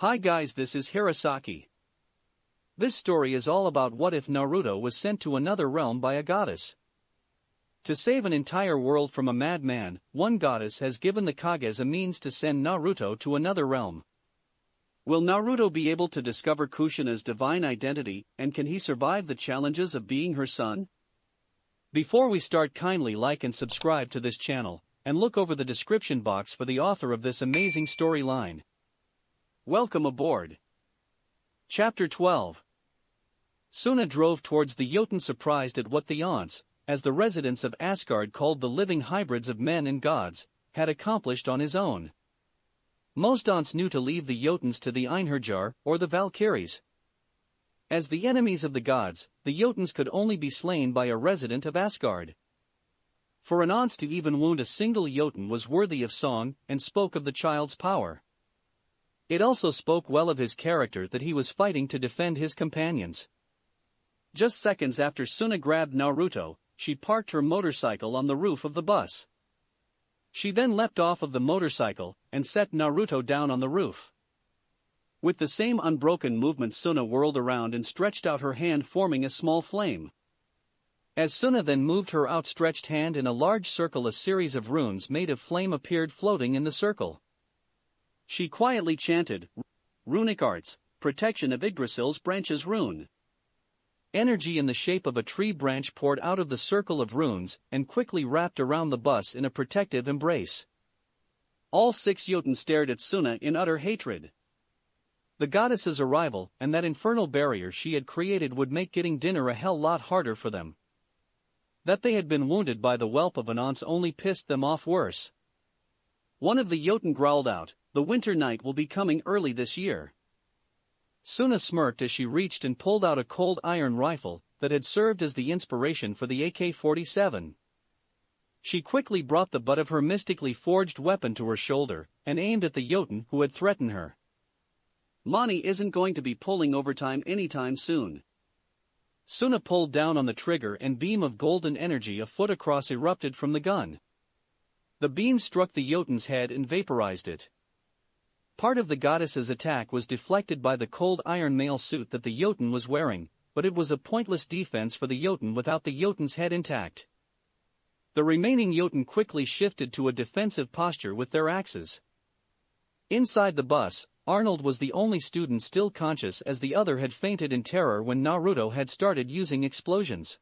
Hi guys, this is Hirosaki. This story is all about what if Naruto was sent to another realm by a goddess. To save an entire world from a madman, one goddess has given the Kages a means to send Naruto to another realm. Will Naruto be able to discover Kushina's divine identity, and can he survive the challenges of being her son? Before we start, kindly like and subscribe to this channel, and look over the description box for the author of this amazing storyline. Welcome aboard. Chapter 12. Suna drove towards the Jotun, surprised at what the Aunts, as the residents of Asgard called the living hybrids of men and gods, had accomplished on his own. Most Aunts knew to leave the Jotuns to the Einherjar, or the Valkyries. As the enemies of the gods, the Jotuns could only be slain by a resident of Asgard. For an Aunts to even wound a single Jotun was worthy of song, and spoke of the child's power. It also spoke well of his character that he was fighting to defend his companions. Just seconds after Suna grabbed Naruto, she parked her motorcycle on the roof of the bus. She then leapt off of the motorcycle and set Naruto down on the roof. With the same unbroken movement, Suna whirled around and stretched out her hand, forming a small flame. As Suna then moved her outstretched hand in a large circle, a series of runes made of flame appeared floating in the circle. She quietly chanted, "Runic arts, protection of Yggdrasil's branches rune." Energy in the shape of a tree branch poured out of the circle of runes and quickly wrapped around the bus in a protective embrace. All 6 Jotun stared at Suna in utter hatred. The goddess's arrival and that infernal barrier she had created would make getting dinner a hell lot harder for them. That they had been wounded by the whelp of an Aunts only pissed them off worse. One of the Jotun growled out, "The winter night will be coming early this year." Suna smirked as she reached and pulled out a cold iron rifle that had served as the inspiration for the AK-47. She quickly brought the butt of her mystically forged weapon to her shoulder and aimed at the Jotun who had threatened her. Mani isn't going to be pulling overtime anytime soon. Suna pulled down on the trigger and beam of golden energy a foot across erupted from the gun. The beam struck the Jotun's head and vaporized it. Part of the goddess's attack was deflected by the cold iron mail suit that the Jotun was wearing, but it was a pointless defense for the Jotun without the Jotun's head intact. The remaining Jotun quickly shifted to a defensive posture with their axes. Inside the bus, Arnold was the only student still conscious, as the other had fainted in terror when Naruto had started using explosions.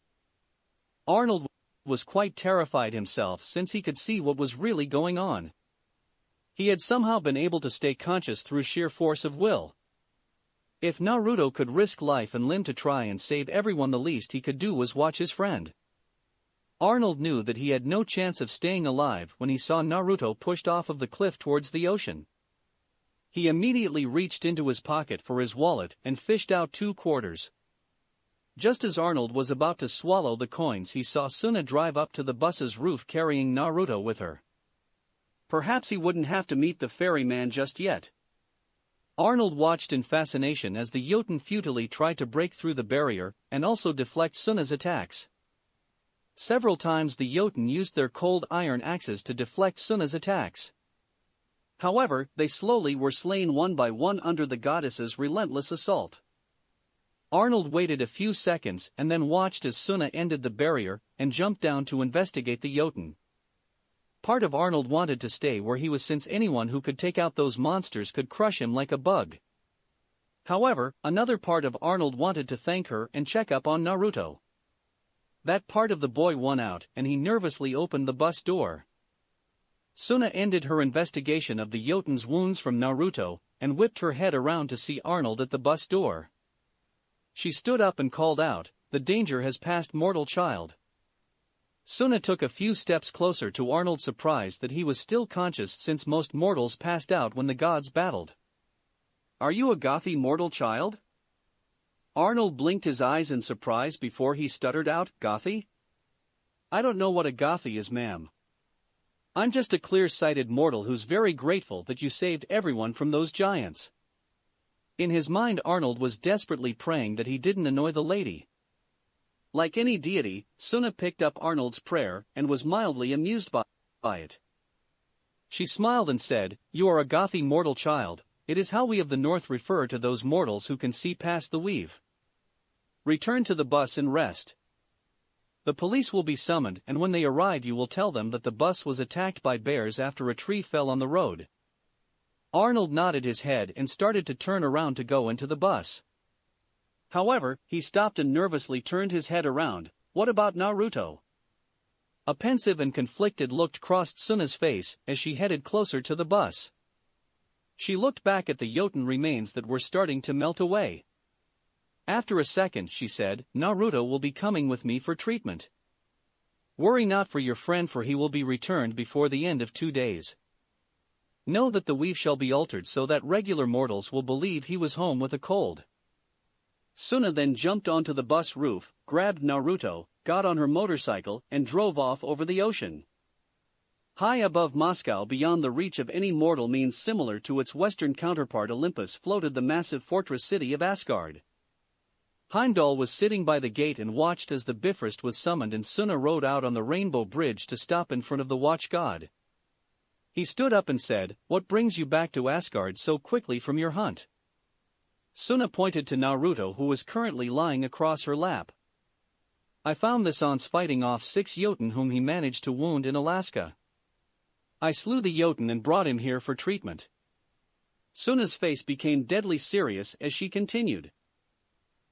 Arnold was quite terrified himself, since he could see what was really going on. He had somehow been able to stay conscious through sheer force of will. If Naruto could risk life and limb to try and save everyone, the least he could do was watch his friend. Arnold knew that he had no chance of staying alive when he saw Naruto pushed off of the cliff towards the ocean. He immediately reached into his pocket for his wallet and fished out 2 quarters. Just as Arnold was about to swallow the coins, he saw Suna drive up to the bus's roof carrying Naruto with her. Perhaps he wouldn't have to meet the ferryman just yet. Arnold watched in fascination as the Jotun futilely tried to break through the barrier and also deflect Suna's attacks. Several times the Jotun used their cold iron axes to deflect Suna's attacks. However, they slowly were slain one by one under the goddess's relentless assault. Arnold waited a few seconds and then watched as Suna ended the barrier and jumped down to investigate the Jotun. Part of Arnold wanted to stay where he was, since anyone who could take out those monsters could crush him like a bug. However, another part of Arnold wanted to thank her and check up on Naruto. That part of the boy won out, and he nervously opened the bus door. Suna ended her investigation of the Jotun's wounds from Naruto and whipped her head around to see Arnold at the bus door. She stood up and called out, "The danger has passed, mortal child." Suna took a few steps closer to Arnold, surprised that he was still conscious, since most mortals passed out when the gods battled. "Are you a gothy mortal child?" Arnold blinked his eyes in surprise before he stuttered out, "Gothy? I don't know what a gothy is, ma'am. I'm just a clear-sighted mortal who's very grateful that you saved everyone from those giants." In his mind, Arnold was desperately praying that he didn't annoy the lady. Like any deity, Suna picked up Arnold's prayer and was mildly amused by it. She smiled and said, "You are a gothy mortal child, it is how we of the North refer to those mortals who can see past the weave. Return to the bus and rest. The police will be summoned, and when they arrive you will tell them that the bus was attacked by bears after a tree fell on the road." Arnold nodded his head and started to turn around to go into the bus. However, he stopped and nervously turned his head around. What about Naruto? A pensive and conflicted look crossed Suna's face as she headed closer to the bus. She looked back at the Jotun remains that were starting to melt away. After a second she said, "Naruto will be coming with me for treatment. Worry not for your friend, for he will be returned before the end of 2 days. Know that the weave shall be altered so that regular mortals will believe he was home with a cold." Suna then jumped onto the bus roof, grabbed Naruto, got on her motorcycle, and drove off over the ocean. High above Moscow, beyond the reach of any mortal means, similar to its western counterpart Olympus, floated the massive fortress city of Asgard. Heimdall was sitting by the gate and watched as the Bifrost was summoned and Suna rode out on the Rainbow Bridge to stop in front of the Watch God. He stood up and said, "What brings you back to Asgard so quickly from your hunt?" Suna pointed to Naruto, who was currently lying across her lap. "I found this On's fighting off 6 Jotun whom he managed to wound in Alaska. I slew the Jotun and brought him here for treatment." Suna's face became deadly serious as she continued.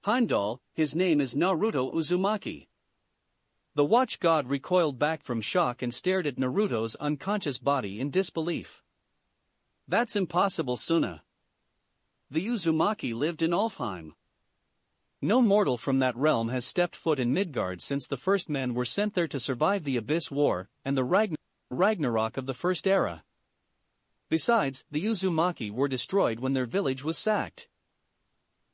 "Heimdall, his name is Naruto Uzumaki." The Watch God recoiled back from shock and stared at Naruto's unconscious body in disbelief. "That's impossible, Suna. The Uzumaki lived in Alfheim. No mortal from that realm has stepped foot in Midgard since the first men were sent there to survive the Abyss War and the Ragnarok of the First Era. Besides, the Uzumaki were destroyed when their village was sacked.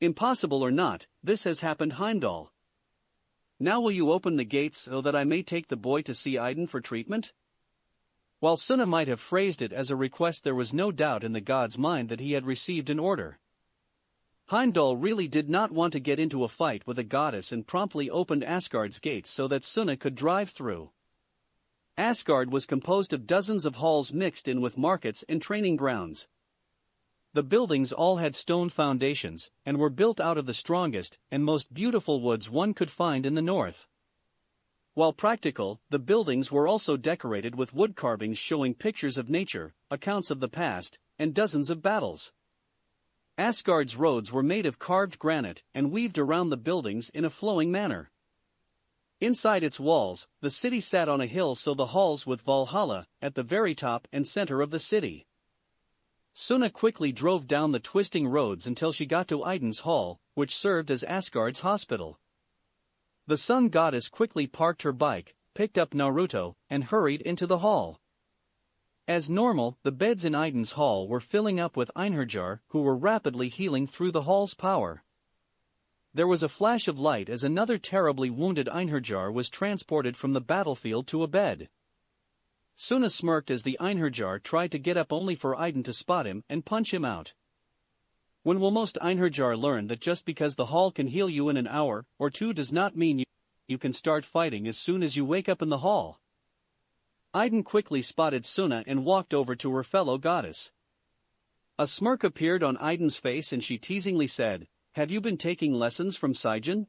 Impossible or not, this has happened, Heimdall. Now will you open the gates so that I may take the boy to see Idun for treatment?" While Suna might have phrased it as a request, there was no doubt in the god's mind that he had received an order. Heimdall really did not want to get into a fight with a goddess and promptly opened Asgard's gates so that Suna could drive through. Asgard was composed of dozens of halls mixed in with markets and training grounds. The buildings all had stone foundations, and were built out of the strongest and most beautiful woods one could find in the north. While practical, the buildings were also decorated with wood carvings showing pictures of nature, accounts of the past, and dozens of battles. Asgard's roads were made of carved granite and weaved around the buildings in a flowing manner. Inside its walls, the city sat on a hill, so the halls with Valhalla at the very top and center of the city. Suna quickly drove down the twisting roads until she got to Idun's hall, which served as Asgard's hospital. The sun goddess quickly parked her bike, picked up Naruto, and hurried into the hall. As normal, the beds in Idun's hall were filling up with Einherjar, who were rapidly healing through the hall's power. There was a flash of light as another terribly wounded Einherjar was transported from the battlefield to a bed. Suna smirked as the Einherjar tried to get up, only for Idun to spot him and punch him out. When will most Einherjar learn that just because the hall can heal you in an hour or two does not mean you can start fighting as soon as you wake up in the hall? Idun quickly spotted Suna and walked over to her fellow goddess. A smirk appeared on Idun's face and she teasingly said, "Have you been taking lessons from Saijin?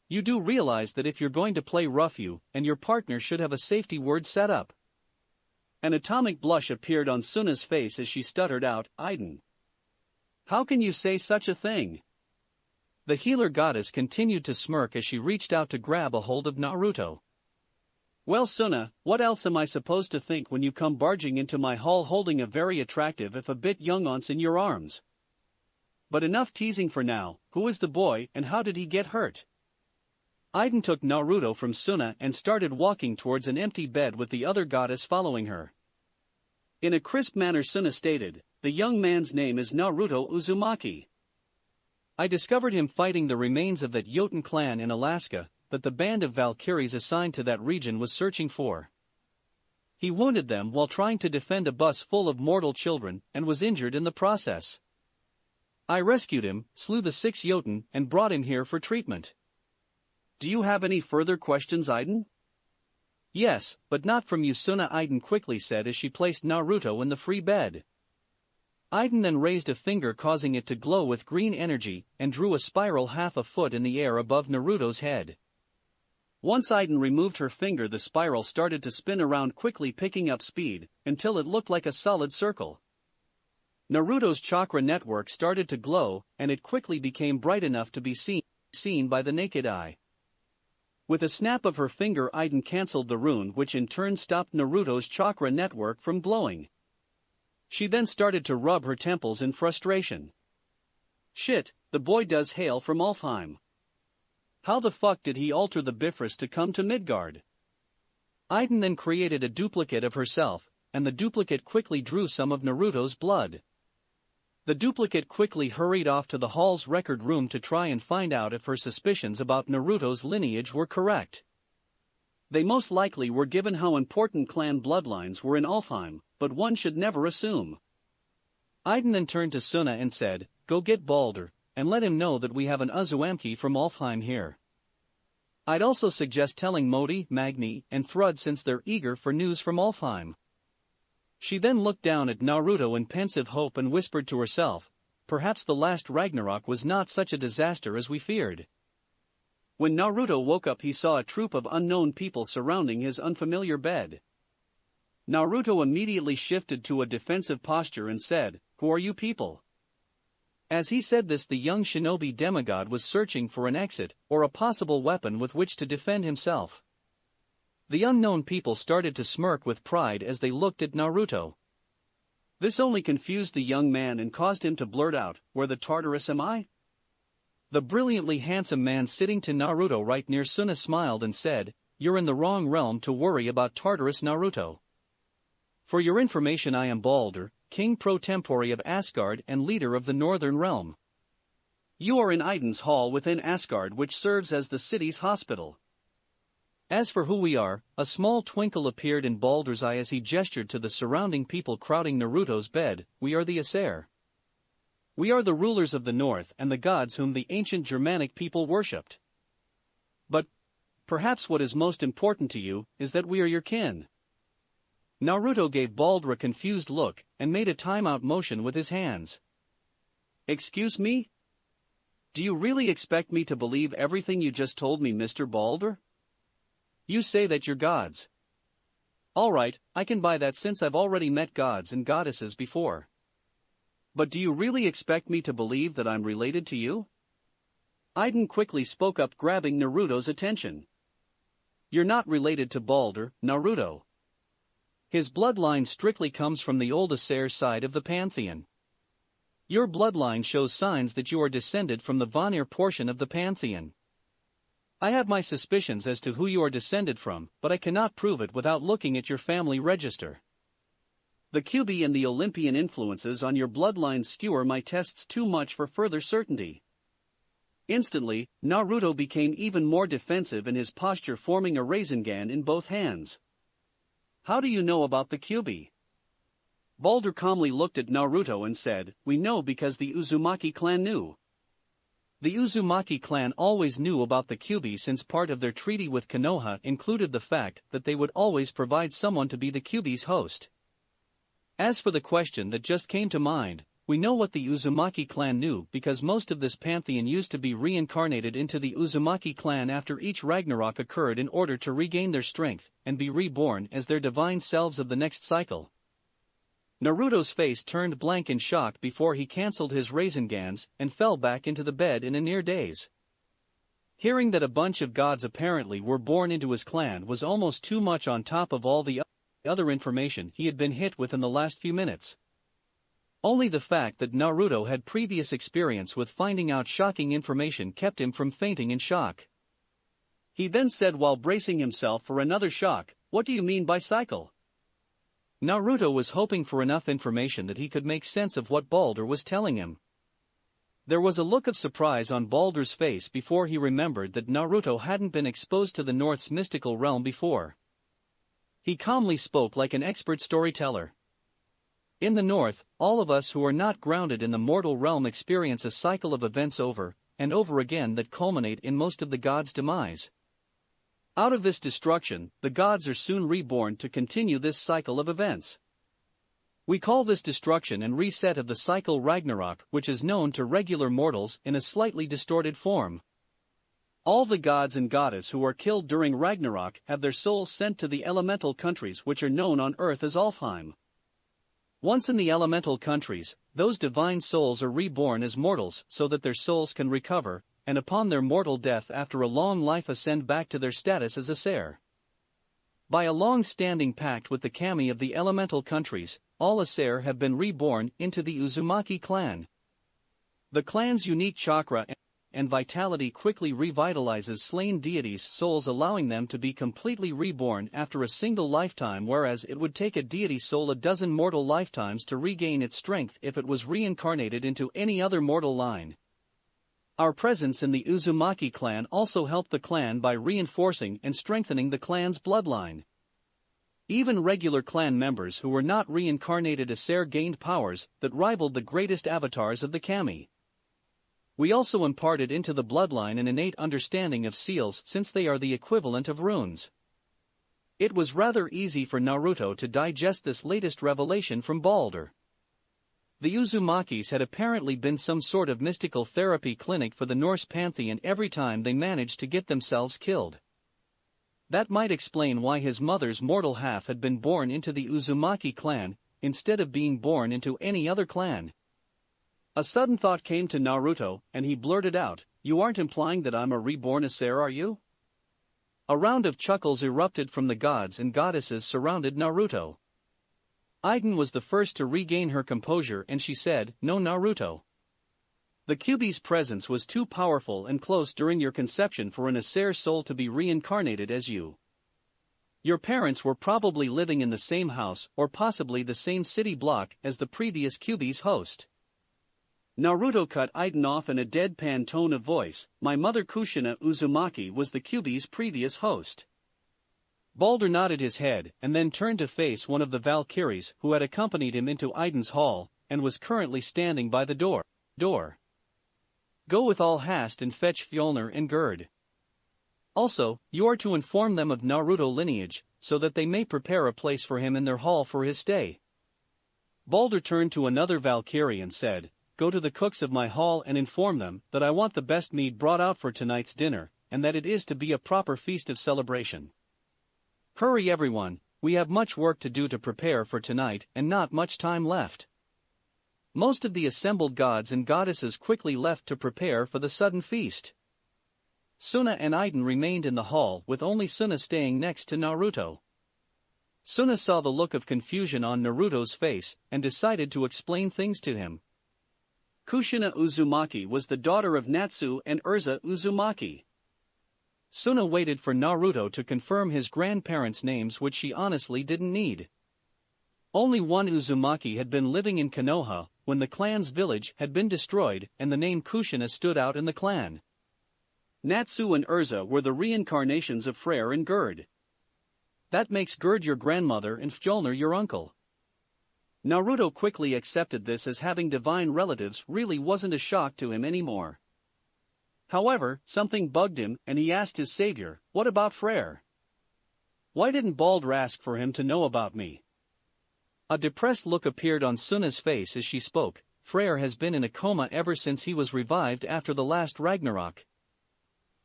You do realize that if you're going to play rough, you and your partner should have a safety word set up." An atomic blush appeared on Suna's face as she stuttered out, "Idun, how can you say such a thing?" The healer goddess continued to smirk as she reached out to grab a hold of Naruto. "Well, Suna, what else am I supposed to think when you come barging into my hall holding a very attractive if a bit young once in your arms? But enough teasing for now. Who is the boy and how did he get hurt?" Idun took Naruto from Suna and started walking towards an empty bed with the other goddess following her. In a crisp manner Suna stated, "The young man's name is Naruto Uzumaki. I discovered him fighting the remains of that Jotun clan in Alaska that the band of Valkyries assigned to that region was searching for. He wounded them while trying to defend a bus full of mortal children and was injured in the process. I rescued him, slew the 6 Jotun, and brought him here for treatment. Do you have any further questions, Idun?" "Yes, but not from you, Suna," Idun quickly said as she placed Naruto in the free bed. Aiden then raised a finger causing it to glow with green energy and drew a spiral half a foot in the air above Naruto's head. Once Aiden removed her finger, the spiral started to spin around, quickly picking up speed, until it looked like a solid circle. Naruto's chakra network started to glow, and it quickly became bright enough to be seen by the naked eye. With a snap of her finger, Aiden cancelled the rune, which in turn stopped Naruto's chakra network from glowing. She then started to rub her temples in frustration. Shit, the boy does hail from Alfheim. How the fuck did he alter the Bifrost to come to Midgard? Aiden then created a duplicate of herself, and the duplicate quickly drew some of Naruto's blood. The duplicate quickly hurried off to the hall's record room to try and find out if her suspicions about Naruto's lineage were correct. They most likely were, given how important clan bloodlines were in Alfheim, but one should never assume. Aiden then turned to Suna and said, "Go get Balder, and let him know that we have an Uzumaki from Alfheim here. I'd also suggest telling Modi, Magni, and Thrud since they're eager for news from Alfheim." She then looked down at Naruto in pensive hope and whispered to herself, "Perhaps the last Ragnarok was not such a disaster as we feared." When Naruto woke up, he saw a troop of unknown people surrounding his unfamiliar bed. Naruto immediately shifted to a defensive posture and said, "Who are you people?" As he said this, the young shinobi demigod was searching for an exit or a possible weapon with which to defend himself. The unknown people started to smirk with pride as they looked at Naruto. This only confused the young man and caused him to blurt out, "Where the Tartarus am I?" The brilliantly handsome man sitting to Naruto right near Suna smiled and said, "You're in the wrong realm to worry about Tartarus, Naruto. For your information, I am Balder, King Pro Tempore of Asgard and leader of the Northern Realm. You are in Aiden's hall within Asgard, which serves as the city's hospital. As for who we are," a small twinkle appeared in Balder's eye as he gestured to the surrounding people crowding Naruto's bed, "We are the Aesir. We are the rulers of the north and the gods whom the ancient Germanic people worshipped. But perhaps what is most important to you is that we are your kin." Naruto gave Balder a confused look and made a timeout motion with his hands. "Excuse me? Do you really expect me to believe everything you just told me, Mr. Balder? You say that you're gods. Alright, I can buy that since I've already met gods and goddesses before. But do you really expect me to believe that I'm related to you?" Aiden quickly spoke up, grabbing Naruto's attention. "You're not related to Balder, Naruto. His bloodline strictly comes from the old Aesir side of the pantheon. Your bloodline shows signs that you are descended from the Vanir portion of the pantheon. I have my suspicions as to who you are descended from, but I cannot prove it without looking at your family register. The Kyuubi and the Olympian influences on your bloodline skewer my tests too much for further certainty." Instantly, Naruto became even more defensive in his posture, forming a Rasengan in both hands. "How do you know about the Kyuubi?" Balder calmly looked at Naruto and said, "We know because the Uzumaki clan knew." The Uzumaki clan always knew about the Kyuubi since part of their treaty with Konoha included the fact that they would always provide someone to be the Kyuubi's host. As for the question that just came to mind, we know what the Uzumaki clan knew because most of this pantheon used to be reincarnated into the Uzumaki clan after each Ragnarok occurred in order to regain their strength and be reborn as their divine selves of the next cycle. Naruto's face turned blank in shock before he cancelled his Rasengans and fell back into the bed in a near daze. Hearing that a bunch of gods apparently were born into his clan was almost too much on top of all the other information he had been hit with in the last few minutes. Only the fact that Naruto had previous experience with finding out shocking information kept him from fainting in shock. He then said while bracing himself for another shock, "What do you mean by cycle?" Naruto was hoping for enough information that he could make sense of what Balder was telling him. There was a look of surprise on Balder's face before he remembered that Naruto hadn't been exposed to the North's mystical realm before. He calmly spoke like an expert storyteller. "In the North, all of us who are not grounded in the mortal realm experience a cycle of events over and over again that culminate in most of the gods' demise. Out of this destruction, the gods are soon reborn to continue this cycle of events. We call this destruction and reset of the cycle Ragnarok, which is known to regular mortals in a slightly distorted form. All the gods and goddess who are killed during Ragnarok have their souls sent to the elemental countries which are known on earth as Alfheim. Once in the elemental countries, those divine souls are reborn as mortals so that their souls can recover, and upon their mortal death after a long life ascend back to their status as Aesir. By a long-standing pact with the kami of the elemental countries, all Aesir have been reborn into the Uzumaki clan. The clan's unique chakra and vitality quickly revitalizes slain deities' souls, allowing them to be completely reborn after a single lifetime, whereas it would take a deity's soul a dozen mortal lifetimes to regain its strength if it was reincarnated into any other mortal line. Our presence in the Uzumaki clan also helped the clan by reinforcing and strengthening the clan's bloodline. Even regular clan members who were not reincarnated Aesir gained powers that rivaled the greatest avatars of the kami. We also imparted into the bloodline an innate understanding of seals, since they are the equivalent of runes. It was rather easy for Naruto to digest this latest revelation from Balder. The Uzumakis had apparently been some sort of mystical therapy clinic for the Norse pantheon every time they managed to get themselves killed. That might explain why his mother's mortal half had been born into the Uzumaki clan, instead of being born into any other clan. A sudden thought came to Naruto, and he blurted out, "You aren't implying that I'm a reborn Aesir, are you?" A round of chuckles erupted from the gods and goddesses surrounded Naruto. Iden was the first to regain her composure and she said, "No, Naruto. The Kyuubi's presence was too powerful and close during your conception for an Aesir soul to be reincarnated as you. Your parents were probably living in the same house or possibly the same city block as the previous Kyuubi's host." Naruto cut Iden off in a deadpan tone of voice. "My mother Kushina Uzumaki was the Kyuubi's previous host." Balder nodded his head and then turned to face one of the Valkyries who had accompanied him into Iden's hall and was currently standing by the door. "Go with all haste and fetch Fjolnir and Gerd. Also, you are to inform them of Naruto lineage, so that they may prepare a place for him in their hall for his stay." Balder turned to another Valkyrie and said, "Go to the cooks of my hall and inform them that I want the best mead brought out for tonight's dinner, and that it is to be a proper feast of celebration. Hurry everyone, we have much work to do to prepare for tonight and not much time left." Most of the assembled gods and goddesses quickly left to prepare for the sudden feast. Suna and Iden remained in the hall with only Suna staying next to Naruto. Suna saw the look of confusion on Naruto's face and decided to explain things to him. Kushina Uzumaki was the daughter of Natsu and Urza Uzumaki. Suna waited for Naruto to confirm his grandparents' names, which she honestly didn't need. Only one Uzumaki had been living in Konoha when the clan's village had been destroyed and the name Kushina stood out in the clan. Natsu and Urza were the reincarnations of Freyr and Gerd. That makes Gerd your grandmother and Fjolnir your uncle. Naruto quickly accepted this, as having divine relatives really wasn't a shock to him anymore. However, something bugged him and he asked his savior, "What about Freyr? Why didn't Balder ask for him to know about me?" A depressed look appeared on Suna's face as she spoke. "Freyr has been in a coma ever since he was revived after the last Ragnarok.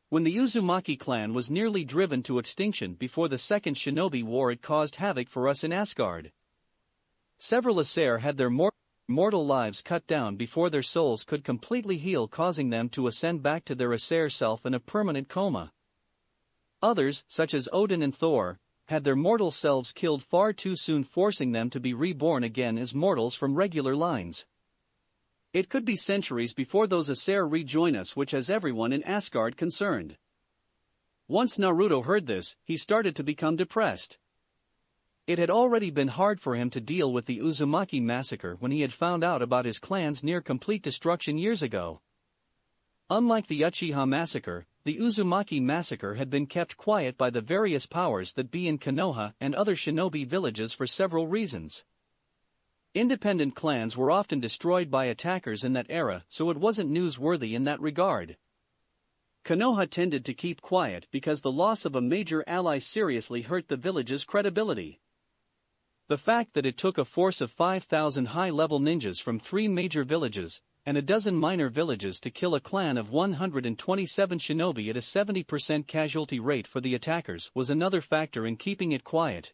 When the Uzumaki clan was nearly driven to extinction before the Second Shinobi War, it caused havoc for us in Asgard. Several Aesir had their mortal lives cut down before their souls could completely heal, causing them to ascend back to their Aesir self in a permanent coma. Others, such as Odin and Thor, had their mortal selves killed far too soon, forcing them to be reborn again as mortals from regular lines. It could be centuries before those Aesir rejoin us, which has everyone in Asgard concerned." Once Naruto heard this, he started to become depressed. It had already been hard for him to deal with the Uzumaki massacre when he had found out about his clan's near-complete destruction years ago. Unlike the Uchiha massacre, the Uzumaki massacre had been kept quiet by the various powers that be in Konoha and other shinobi villages for several reasons. Independent clans were often destroyed by attackers in that era, so it wasn't newsworthy in that regard. Konoha tended to keep quiet because the loss of a major ally seriously hurt the village's credibility. The fact that it took a force of 5,000 high-level ninjas from 3 major villages and a dozen minor villages to kill a clan of 127 shinobi at a 70% casualty rate for the attackers was another factor in keeping it quiet.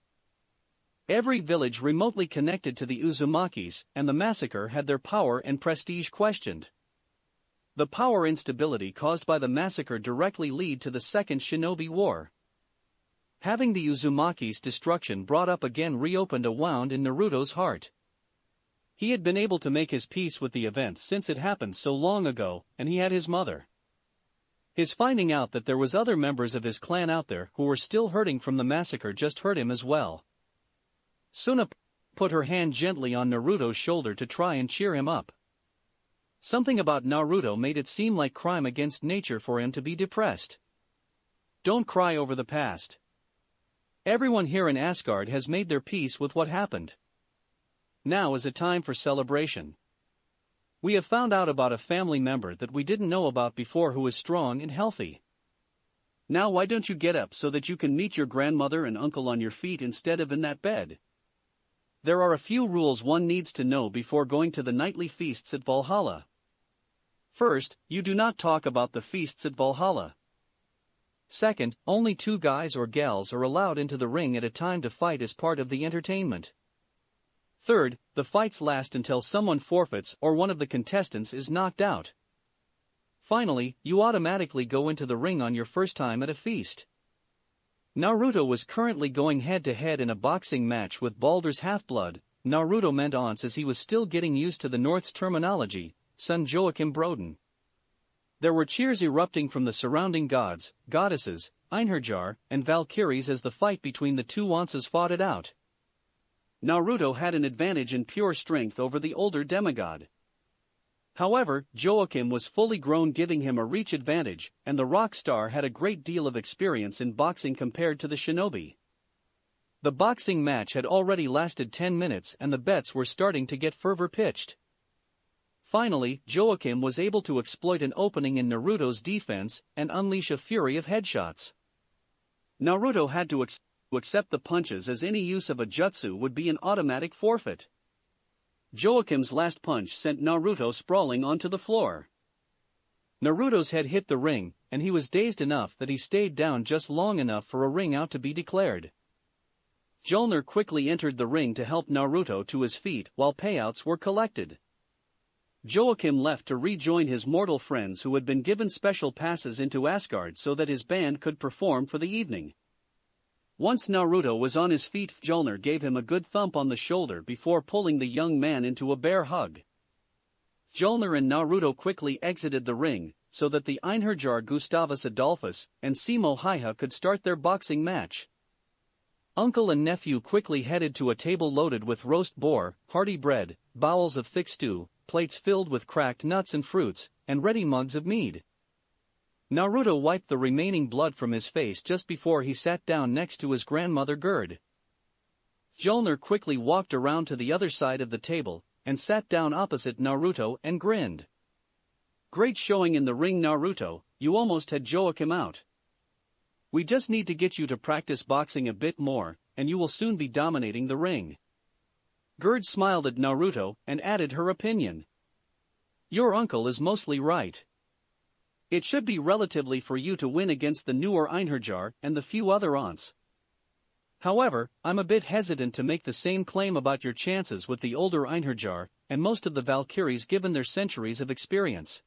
Every village remotely connected to the Uzumakis and the massacre had their power and prestige questioned. The power instability caused by the massacre directly led to the Second Shinobi War. Having the Uzumaki's destruction brought up again reopened a wound in Naruto's heart. He had been able to make his peace with the event since it happened so long ago, and he had his mother. His finding out that there was other members of his clan out there who were still hurting from the massacre just hurt him as well. Suna put her hand gently on Naruto's shoulder to try and cheer him up. Something about Naruto made it seem like crime against nature for him to be depressed. Don't cry over the past. Everyone here in Asgard has made their peace with what happened. Now is a time for celebration. We have found out about a family member that we didn't know about before who is strong and healthy. Now why don't you get up so that you can meet your grandmother and uncle on your feet instead of in that bed? There are a few rules one needs to know before going to the nightly feasts at Valhalla. First, you do not talk about the feasts at Valhalla. Second, only 2 guys or gals are allowed into the ring at a time to fight as part of the entertainment. Third, the fights last until someone forfeits or one of the contestants is knocked out. Finally, you automatically go into the ring on your first time at a feast. Naruto was currently going head-to-head in a boxing match with Baldur's Half-Blood. Naruto meant once as he was still getting used to the North's terminology, son Joachim Broden. There were cheers erupting from the surrounding gods, goddesses, Einherjar, and Valkyries as the fight between the 2 onces fought it out. Naruto had an advantage in pure strength over the older demigod. However, Joachim was fully grown, giving him a reach advantage, and the rock star had a great deal of experience in boxing compared to the shinobi. The boxing match had already lasted 10 minutes and the bets were starting to get fervor pitched. Finally, Joachim was able to exploit an opening in Naruto's defense and unleash a fury of headshots. Naruto had to accept the punches as any use of a jutsu would be an automatic forfeit. Joachim's last punch sent Naruto sprawling onto the floor. Naruto's head hit the ring, and he was dazed enough that he stayed down just long enough for a ring out to be declared. Mjolnir quickly entered the ring to help Naruto to his feet while payouts were collected. Joachim left to rejoin his mortal friends who had been given special passes into Asgard so that his band could perform for the evening. Once Naruto was on his feet, Mjolnir gave him a good thump on the shoulder before pulling the young man into a bear hug. Mjolnir and Naruto quickly exited the ring, so that the Einherjar Gustavus Adolphus and Simo Haiha could start their boxing match. Uncle and nephew quickly headed to a table loaded with roast boar, hearty bread, bowls of thick stew, plates filled with cracked nuts and fruits, and ready mugs of mead. Naruto wiped the remaining blood from his face just before he sat down next to his grandmother Gerd. Mjolnir quickly walked around to the other side of the table and sat down opposite Naruto and grinned. Great showing in the ring, Naruto, you almost had Joachim out. We just need to get you to practice boxing a bit more, and you will soon be dominating the ring. Gerd smiled at Naruto and added her opinion. Your uncle is mostly right. It should be relatively for you to win against the newer Einherjar and the few other aunts. However, I'm a bit hesitant to make the same claim about your chances with the older Einherjar and most of the Valkyries given their centuries of experience.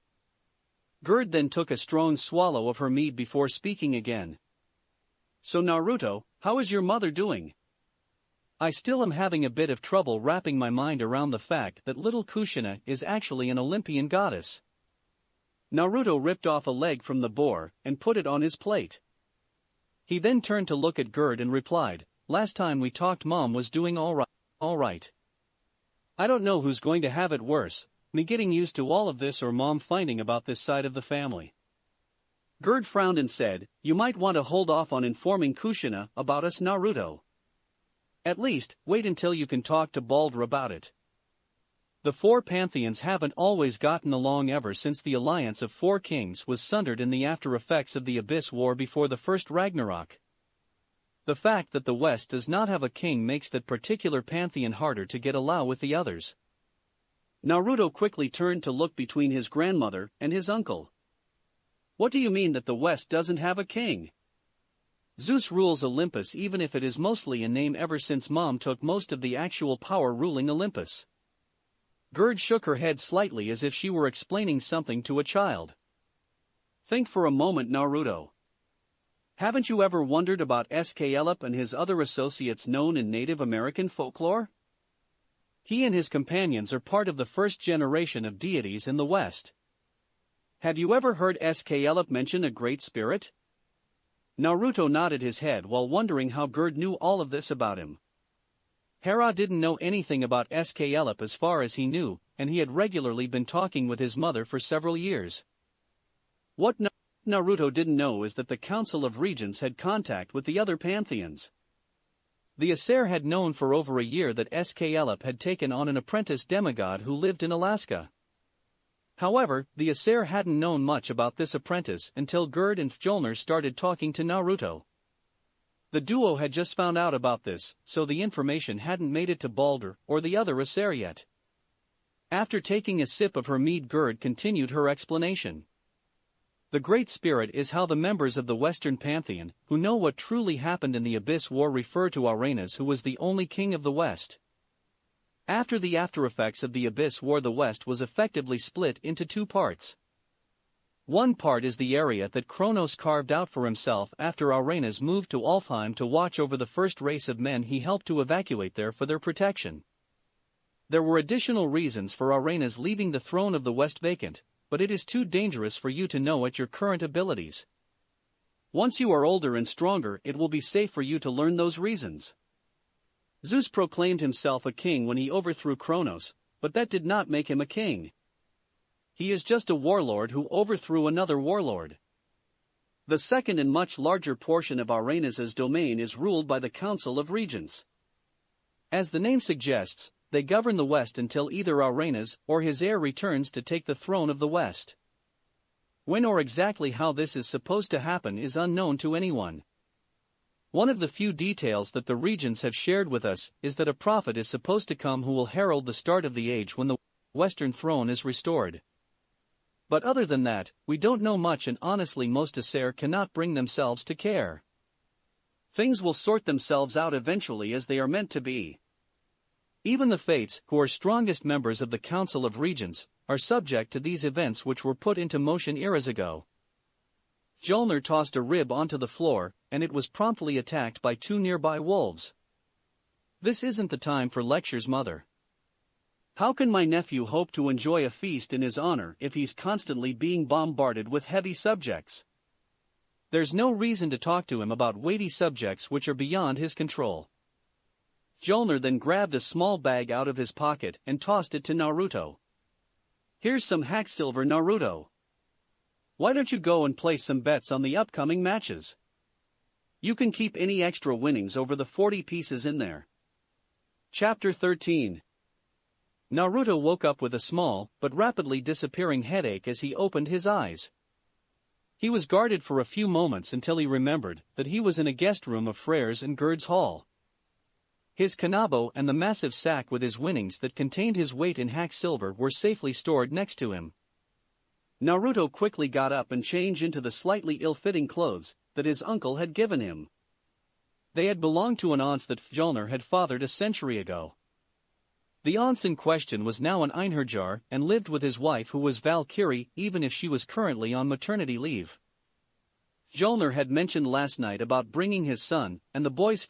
Gerd then took a strong swallow of her mead before speaking again. So Naruto, how is your mother doing? I still am having a bit of trouble wrapping my mind around the fact that little Kushina is actually an Olympian goddess. Naruto ripped off a leg from the boar and put it on his plate. He then turned to look at Gerd and replied, last time we talked Mom was doing all right. I don't know who's going to have it worse, me getting used to all of this or Mom finding about this side of the family. Gerd frowned and said, you might want to hold off on informing Kushina about us, Naruto. At least, wait until you can talk to Baldur about it. The 4 pantheons haven't always gotten along ever since the alliance of 4 kings was sundered in the after effects of the Abyss War before the first Ragnarok. The fact that the West does not have a king makes that particular pantheon harder to get along with the others. Naruto quickly turned to look between his grandmother and his uncle. What do you mean that the West doesn't have a king? Zeus rules Olympus even if it is mostly a name ever since Mom took most of the actual power ruling Olympus. Gerd shook her head slightly as if she were explaining something to a child. Think for a moment, Naruto. Haven't you ever wondered about Escalip and his other associates known in Native American folklore? He and his companions are part of the first generation of deities in the West. Have you ever heard Escalip mention a great spirit? Naruto nodded his head while wondering how Gerd knew all of this about him. Hera didn't know anything about Escalip as far as he knew, and he had regularly been talking with his mother for several years. What Naruto didn't know is that the Council of Regents had contact with the other pantheons. The Aesir had known for over a year that Escalip had taken on an apprentice demigod who lived in Alaska. However, the Aesir hadn't known much about this apprentice until Gerd and Fjolnir started talking to Naruto. The duo had just found out about this, so the information hadn't made it to Balder or the other Aesir yet. After taking a sip of her mead, Gerd continued her explanation. The Great Spirit is how the members of the Western Pantheon, who know what truly happened in the Abyss War, refer to Arenas, who was the only king of the West. After the aftereffects of the Abyss War, the West was effectively split into two parts. One part is the area that Kronos carved out for himself after Arenas moved to Alfheim to watch over the first race of men he helped to evacuate there for their protection. There were additional reasons for Arenas leaving the throne of the West vacant, but it is too dangerous for you to know at your current abilities. Once you are older and stronger, it will be safe for you to learn those reasons. Zeus proclaimed himself a king when he overthrew Kronos, but that did not make him a king. He is just a warlord who overthrew another warlord. The second and much larger portion of Arenas' domain is ruled by the Council of Regents. As the name suggests, they govern the West until either Arenas or his heir returns to take the throne of the West. When or exactly how this is supposed to happen is unknown to anyone. One of the few details that the regents have shared with us is that a prophet is supposed to come who will herald the start of the age when the Western throne is restored. But other than that, we don't know much, and honestly most Aesir cannot bring themselves to care. Things will sort themselves out eventually as they are meant to be. Even the Fates, who are strongest members of the Council of Regents, are subject to these events which were put into motion eras ago. Fjolnir tossed a rib onto the floor, and it was promptly attacked by two nearby wolves. This isn't the time for lectures, mother. How can my nephew hope to enjoy a feast in his honor if he's constantly being bombarded with heavy subjects? There's no reason to talk to him about weighty subjects which are beyond his control. Fjolnir then grabbed a small bag out of his pocket and tossed it to Naruto. Here's some hacksilver, Naruto. Why don't you go and place some bets on the upcoming matches? You can keep any extra winnings over the 40 pieces in there. Chapter 13. Naruto woke up with a small, but rapidly disappearing headache as he opened his eyes. He was guarded for a few moments until he remembered that he was in a guest room of Freyr's in Gerd's hall. His kanabo and the massive sack with his winnings that contained his weight in hacksilver were safely stored next to him. Naruto quickly got up and changed into the slightly ill-fitting clothes that his uncle had given him. They had belonged to an aunt that Fjolnir had fathered a century ago. The aunt in question was now an Einherjar and lived with his wife, who was Valkyrie, even if she was currently on maternity leave. Fjolnir had mentioned last night about bringing his son and the boy's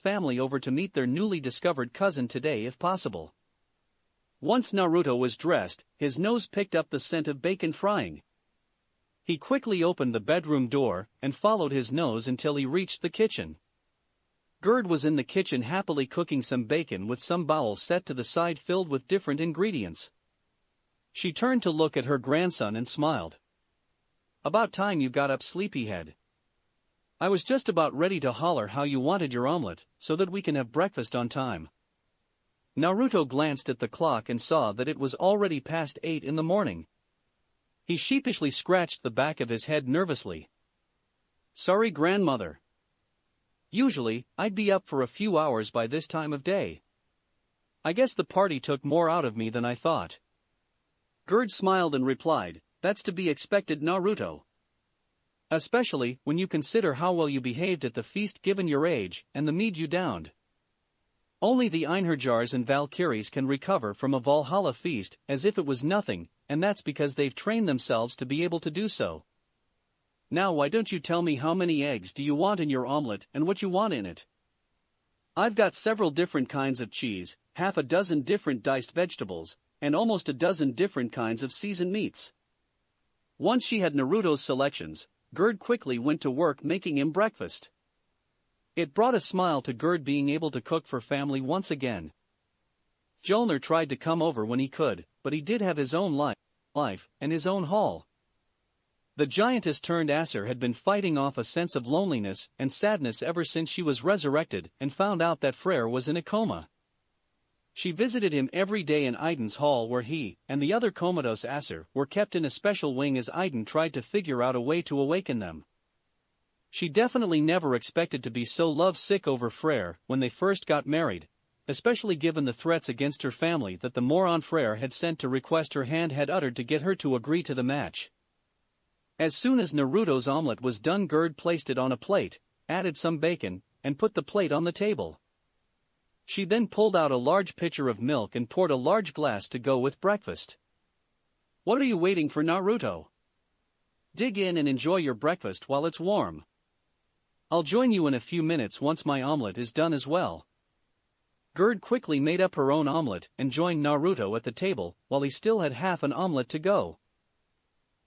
family over to meet their newly discovered cousin today if possible. Once Naruto was dressed, his nose picked up the scent of bacon frying. He quickly opened the bedroom door and followed his nose until he reached the kitchen. Gerd was in the kitchen happily cooking some bacon with some bowls set to the side filled with different ingredients. She turned to look at her grandson and smiled. About time you got up, sleepyhead. I was just about ready to holler how you wanted your omelet, so that we can have breakfast on time. Naruto glanced at the clock and saw that it was already past 8 in the morning. He sheepishly scratched the back of his head nervously. Sorry, grandmother. Usually, I'd be up for a few hours by this time of day. I guess the party took more out of me than I thought. Gerd smiled and replied, "That's to be expected, Naruto. Especially when you consider how well you behaved at the feast given your age and the mead you downed. Only the Einherjars and Valkyries can recover from a Valhalla feast as if it was nothing, and that's because they've trained themselves to be able to do so. Now why don't you tell me how many eggs do you want in your omelet and what you want in it? I've got several different kinds of cheese, half a dozen different diced vegetables, and almost a dozen different kinds of seasoned meats." Once she had Naruto's selections, Gerd quickly went to work making him breakfast. It brought a smile to Gerd being able to cook for family once again. Fjolnir tried to come over when he could, but he did have his own life and his own hall. The giantess turned Aesir had been fighting off a sense of loneliness and sadness ever since she was resurrected and found out that Freyr was in a coma. She visited him every day in Idun's hall where he and the other comatose Aesir were kept in a special wing as Idun tried to figure out a way to awaken them. She definitely never expected to be so lovesick over Freyr when they first got married, especially given the threats against her family that the moron Freyr had sent to request her hand had uttered to get her to agree to the match. As soon as Naruto's omelet was done, Gerd placed it on a plate, added some bacon, and put the plate on the table. She then pulled out a large pitcher of milk and poured a large glass to go with breakfast. "What are you waiting for, Naruto? Dig in and enjoy your breakfast while it's warm. I'll join you in a few minutes once my omelet is done as well." Gerd quickly made up her own omelet and joined Naruto at the table while he still had half an omelet to go.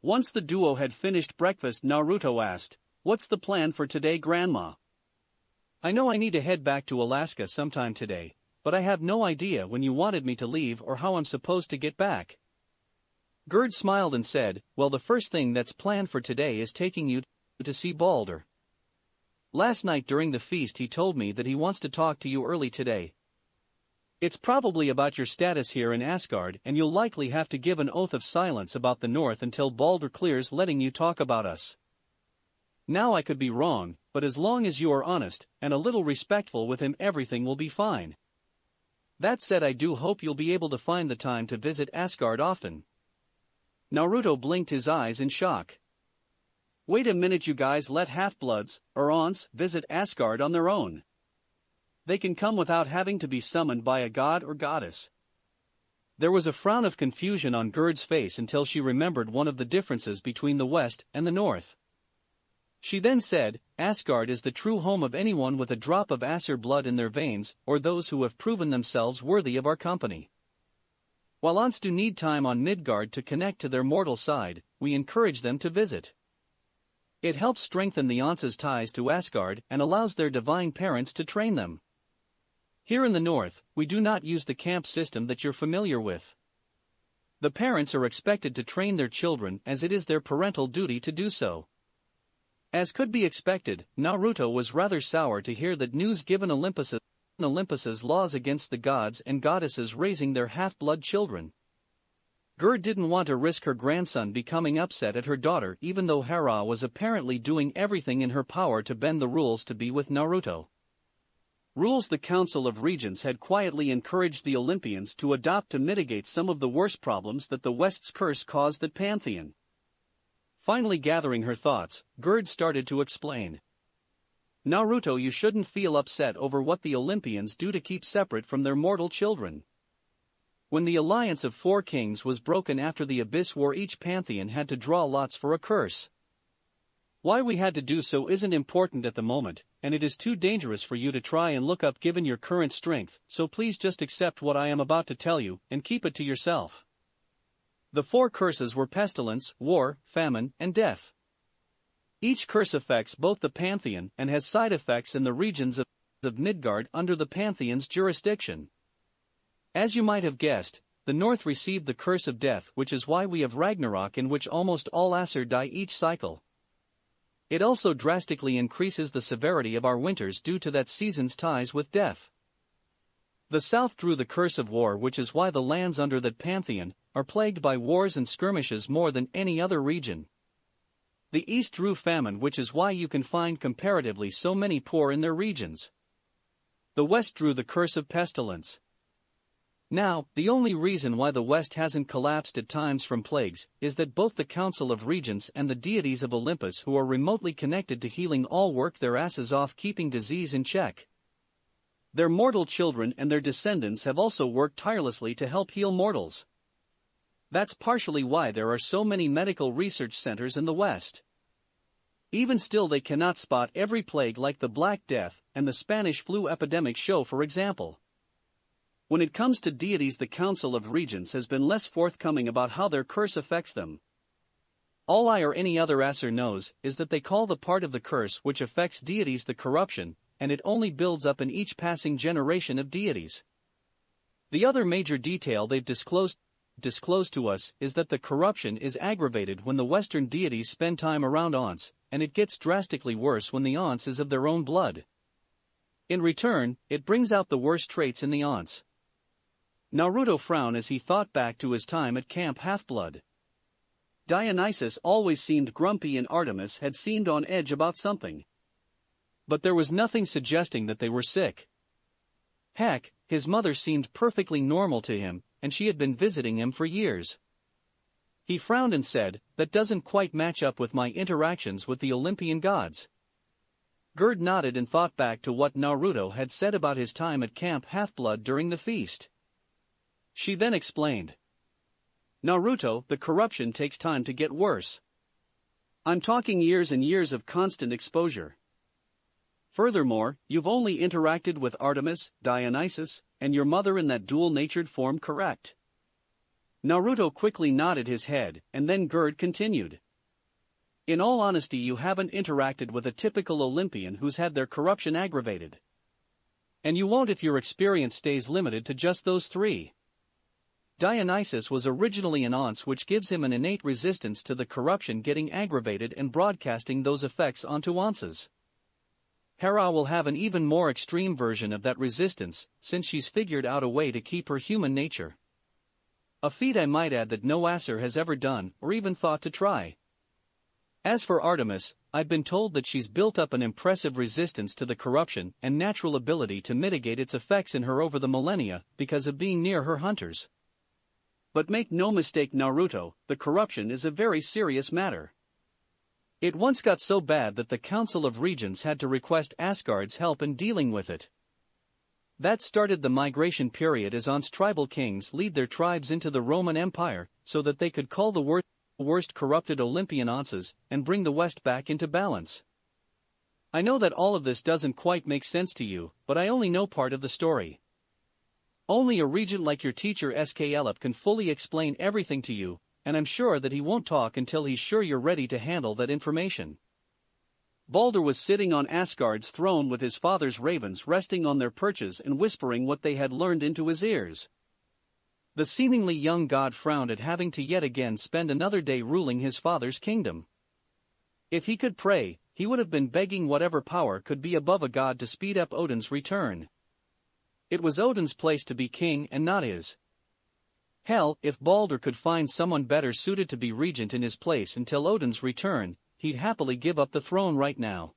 Once the duo had finished breakfast, Naruto asked, "What's the plan for today, Grandma? I know I need to head back to Alaska sometime today, but I have no idea when you wanted me to leave or how I'm supposed to get back." Gerd smiled and said, "Well, the first thing that's planned for today is taking you to see Balder. Last night during the feast he told me that he wants to talk to you early today. It's probably about your status here in Asgard, and you'll likely have to give an oath of silence about the North until Balder clears letting you talk about us. Now I could be wrong, but as long as you are honest and a little respectful with him, everything will be fine. That said, I do hope you'll be able to find the time to visit Asgard often." Naruto blinked his eyes in shock. "Wait a minute, you guys let half-bloods, or Aunts, visit Asgard on their own. They can come without having to be summoned by a god or goddess." There was a frown of confusion on Gerd's face until she remembered one of the differences between the West and the North. She then said, "Asgard is the true home of anyone with a drop of Aesir blood in their veins or those who have proven themselves worthy of our company. While Aunts do need time on Midgard to connect to their mortal side, we encourage them to visit. It helps strengthen the Aunts' ties to Asgard and allows their divine parents to train them. Here in the North, we do not use the camp system that you're familiar with. The parents are expected to train their children as it is their parental duty to do so." As could be expected, Naruto was rather sour to hear that news given Olympus's laws against the gods and goddesses raising their half-blood children. Gerd didn't want to risk her grandson becoming upset at her daughter, even though Hera was apparently doing everything in her power to bend the rules to be with Naruto. Rules the Council of Regents had quietly encouraged the Olympians to adopt to mitigate some of the worst problems that the West's curse caused at Pantheon. Finally gathering her thoughts, Gerd started to explain. "Naruto, you shouldn't feel upset over what the Olympians do to keep separate from their mortal children. When the alliance of 4 kings was broken after the Abyss War, each pantheon had to draw lots for a curse. Why we had to do so isn't important at the moment, and it is too dangerous for you to try and look up given your current strength, so please just accept what I am about to tell you, and keep it to yourself. The 4 curses were pestilence, war, famine, and death. Each curse affects both the Pantheon and has side effects in the regions of Midgard under the Pantheon's jurisdiction. As you might have guessed, the North received the curse of death, which is why we have Ragnarok, in which almost all Aesir die each cycle. It also drastically increases the severity of our winters due to that season's ties with death. The South drew the curse of war, which is why the lands under that pantheon are plagued by wars and skirmishes more than any other region. The East drew famine, which is why you can find comparatively so many poor in their regions. The West drew the curse of pestilence. Now, the only reason why the West hasn't collapsed at times from plagues is that both the Council of Regents and the deities of Olympus who are remotely connected to healing all work their asses off keeping disease in check. Their mortal children and their descendants have also worked tirelessly to help heal mortals. That's partially why there are so many medical research centers in the West. Even still, they cannot spot every plague like the Black Death and the Spanish flu epidemic show, for example. When it comes to deities, the Council of Regents has been less forthcoming about how their curse affects them. All I or any other asser knows is that they call the part of the curse which affects deities the corruption, and it only builds up in each passing generation of deities. The other major detail they've disclosed to us is that the corruption is aggravated when the Western deities spend time around aunts, and it gets drastically worse when the aunts is of their own blood. In return, it brings out the worst traits in the aunts. Naruto frowned as he thought back to his time at Camp Half-Blood. Dionysus always seemed grumpy and Artemis had seemed on edge about something. But there was nothing suggesting that they were sick. Heck, his mother seemed perfectly normal to him, and she had been visiting him for years. He frowned and said, "That doesn't quite match up with my interactions with the Olympian gods." Gerd nodded and thought back to what Naruto had said about his time at Camp Half-Blood during the feast. She then explained. "Naruto, the corruption takes time to get worse. I'm talking years and years of constant exposure. Furthermore, you've only interacted with Artemis, Dionysus, and your mother in that dual-natured form, correct?" Naruto quickly nodded his head, and then Gerd continued. "In all honesty, you haven't interacted with a typical Olympian who's had their corruption aggravated. And you won't if your experience stays limited to just those three. Dionysus was originally an once, which gives him an innate resistance to the corruption getting aggravated and broadcasting those effects onto onces. Hera will have an even more extreme version of that resistance, since she's figured out a way to keep her human nature. A feat I might add that no asser has ever done, or even thought to try. As for Artemis, I've been told that she's built up an impressive resistance to the corruption and natural ability to mitigate its effects in her over the millennia because of being near her hunters. But make no mistake, Naruto, the corruption is a very serious matter. It once got so bad that the Council of Regents had to request Asgard's help in dealing with it. That started the migration period as Aunts tribal kings lead their tribes into the Roman Empire so that they could cull the worst corrupted Olympian onces and bring the West back into balance. I know that all of this doesn't quite make sense to you, but I only know part of the story. Only a regent like your teacher SK Elip can fully explain everything to you, and I'm sure that he won't talk until he's sure you're ready to handle that information." Balder was sitting on Asgard's throne with his father's ravens resting on their perches and whispering what they had learned into his ears. The seemingly young god frowned at having to yet again spend another day ruling his father's kingdom. If he could pray, he would have been begging whatever power could be above a god to speed up Odin's return. It was Odin's place to be king and not his. Hell, if Balder could find someone better suited to be regent in his place until Odin's return, he'd happily give up the throne right now.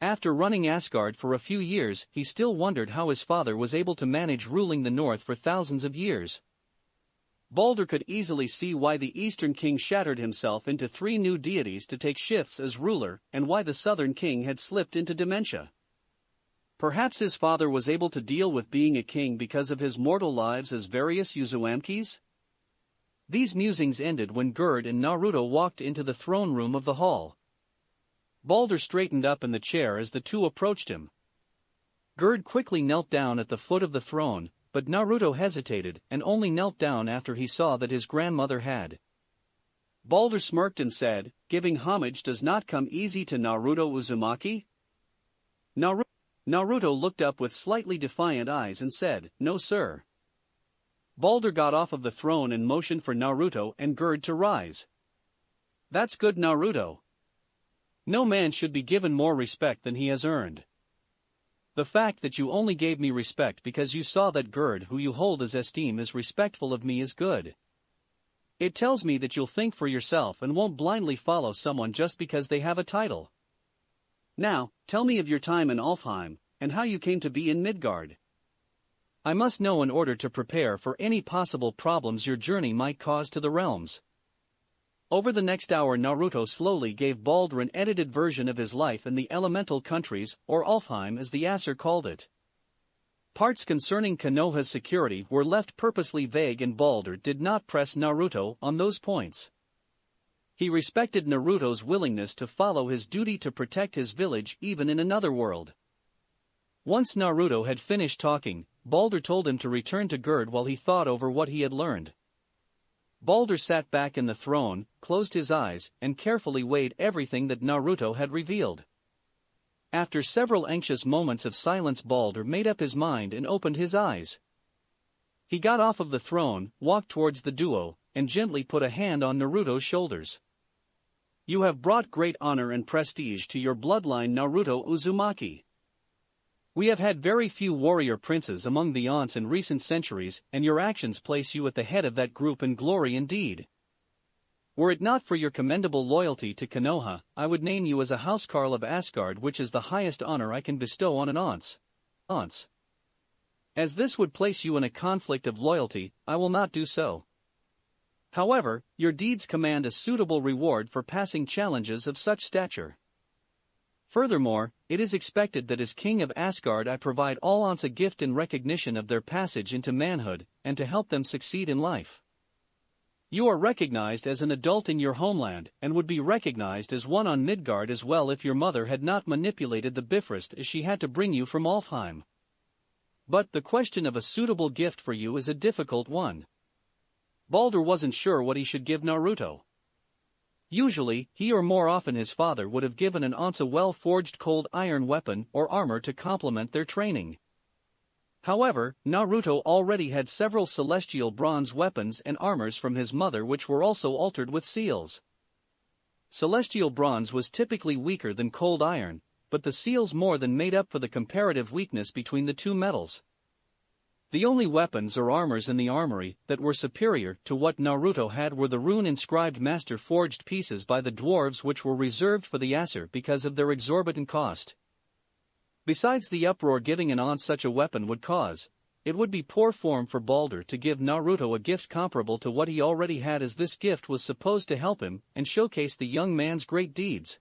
After running Asgard for a few years, he still wondered how his father was able to manage ruling the north for thousands of years. Balder could easily see why the Eastern king shattered himself into 3 new deities to take shifts as ruler, and why the Southern king had slipped into dementia. Perhaps his father was able to deal with being a king because of his mortal lives as various Uzumakis? These musings ended when Gerd and Naruto walked into the throne room of the hall. Balder straightened up in the chair as the two approached him. Gerd quickly knelt down at the foot of the throne, but Naruto hesitated and only knelt down after he saw that his grandmother had. Balder smirked and said, "Giving homage does not come easy to Naruto Uzumaki?" Naruto looked up with slightly defiant eyes and said, "No, sir." Balder got off of the throne and motioned for Naruto and Gerd to rise. "That's good, Naruto. No man should be given more respect than he has earned. The fact that you only gave me respect because you saw that Gerd, who you hold as esteem, is respectful of me, is good. It tells me that you'll think for yourself and won't blindly follow someone just because they have a title. Now, tell me of your time in Alfheim, and how you came to be in Midgard. I must know in order to prepare for any possible problems your journey might cause to the realms. Over the next hour Naruto slowly gave Balder an edited version of his life in the elemental countries, or Alfheim as the Aesir called it. Parts concerning Konoha's security were left purposely vague and Balder did not press Naruto on those points. He respected Naruto's willingness to follow his duty to protect his village even in another world. Once Naruto had finished talking, Balder told him to return to Gerd while he thought over what he had learned. Balder sat back in the throne, closed his eyes, and carefully weighed everything that Naruto had revealed. After several anxious moments of silence Balder made up his mind and opened his eyes. He got off of the throne, walked towards the duo, and gently put a hand on Naruto's shoulders. You have brought great honor and prestige to your bloodline Naruto Uzumaki. We have had very few warrior princes among the Aunts in recent centuries, and your actions place you at the head of that group in glory indeed. Were it not for your commendable loyalty to Konoha, I would name you as a housecarl of Asgard, which is the highest honor I can bestow on an Aunts. As this would place you in a conflict of loyalty, I will not do so. However, your deeds command a suitable reward for passing challenges of such stature. Furthermore, it is expected that as King of Asgard I provide all Aunts a gift in recognition of their passage into manhood, and to help them succeed in life. You are recognized as an adult in your homeland, and would be recognized as one on Midgard as well if your mother had not manipulated the Bifrost as she had to bring you from Alfheim. But the question of a suitable gift for you is a difficult one. Balder wasn't sure what he should give Naruto. Usually, he or more often his father would have given an Aunts a well-forged cold iron weapon or armor to complement their training. However, Naruto already had several celestial bronze weapons and armors from his mother which were also altered with seals. Celestial bronze was typically weaker than cold iron, but the seals more than made up for the comparative weakness between the two metals. The only weapons or armors in the armory that were superior to what Naruto had were the rune-inscribed master-forged pieces by the dwarves which were reserved for the Aesir because of their exorbitant cost. Besides the uproar giving an Aunt such a weapon would cause, it would be poor form for Balder to give Naruto a gift comparable to what he already had, as this gift was supposed to help him and showcase the young man's great deeds.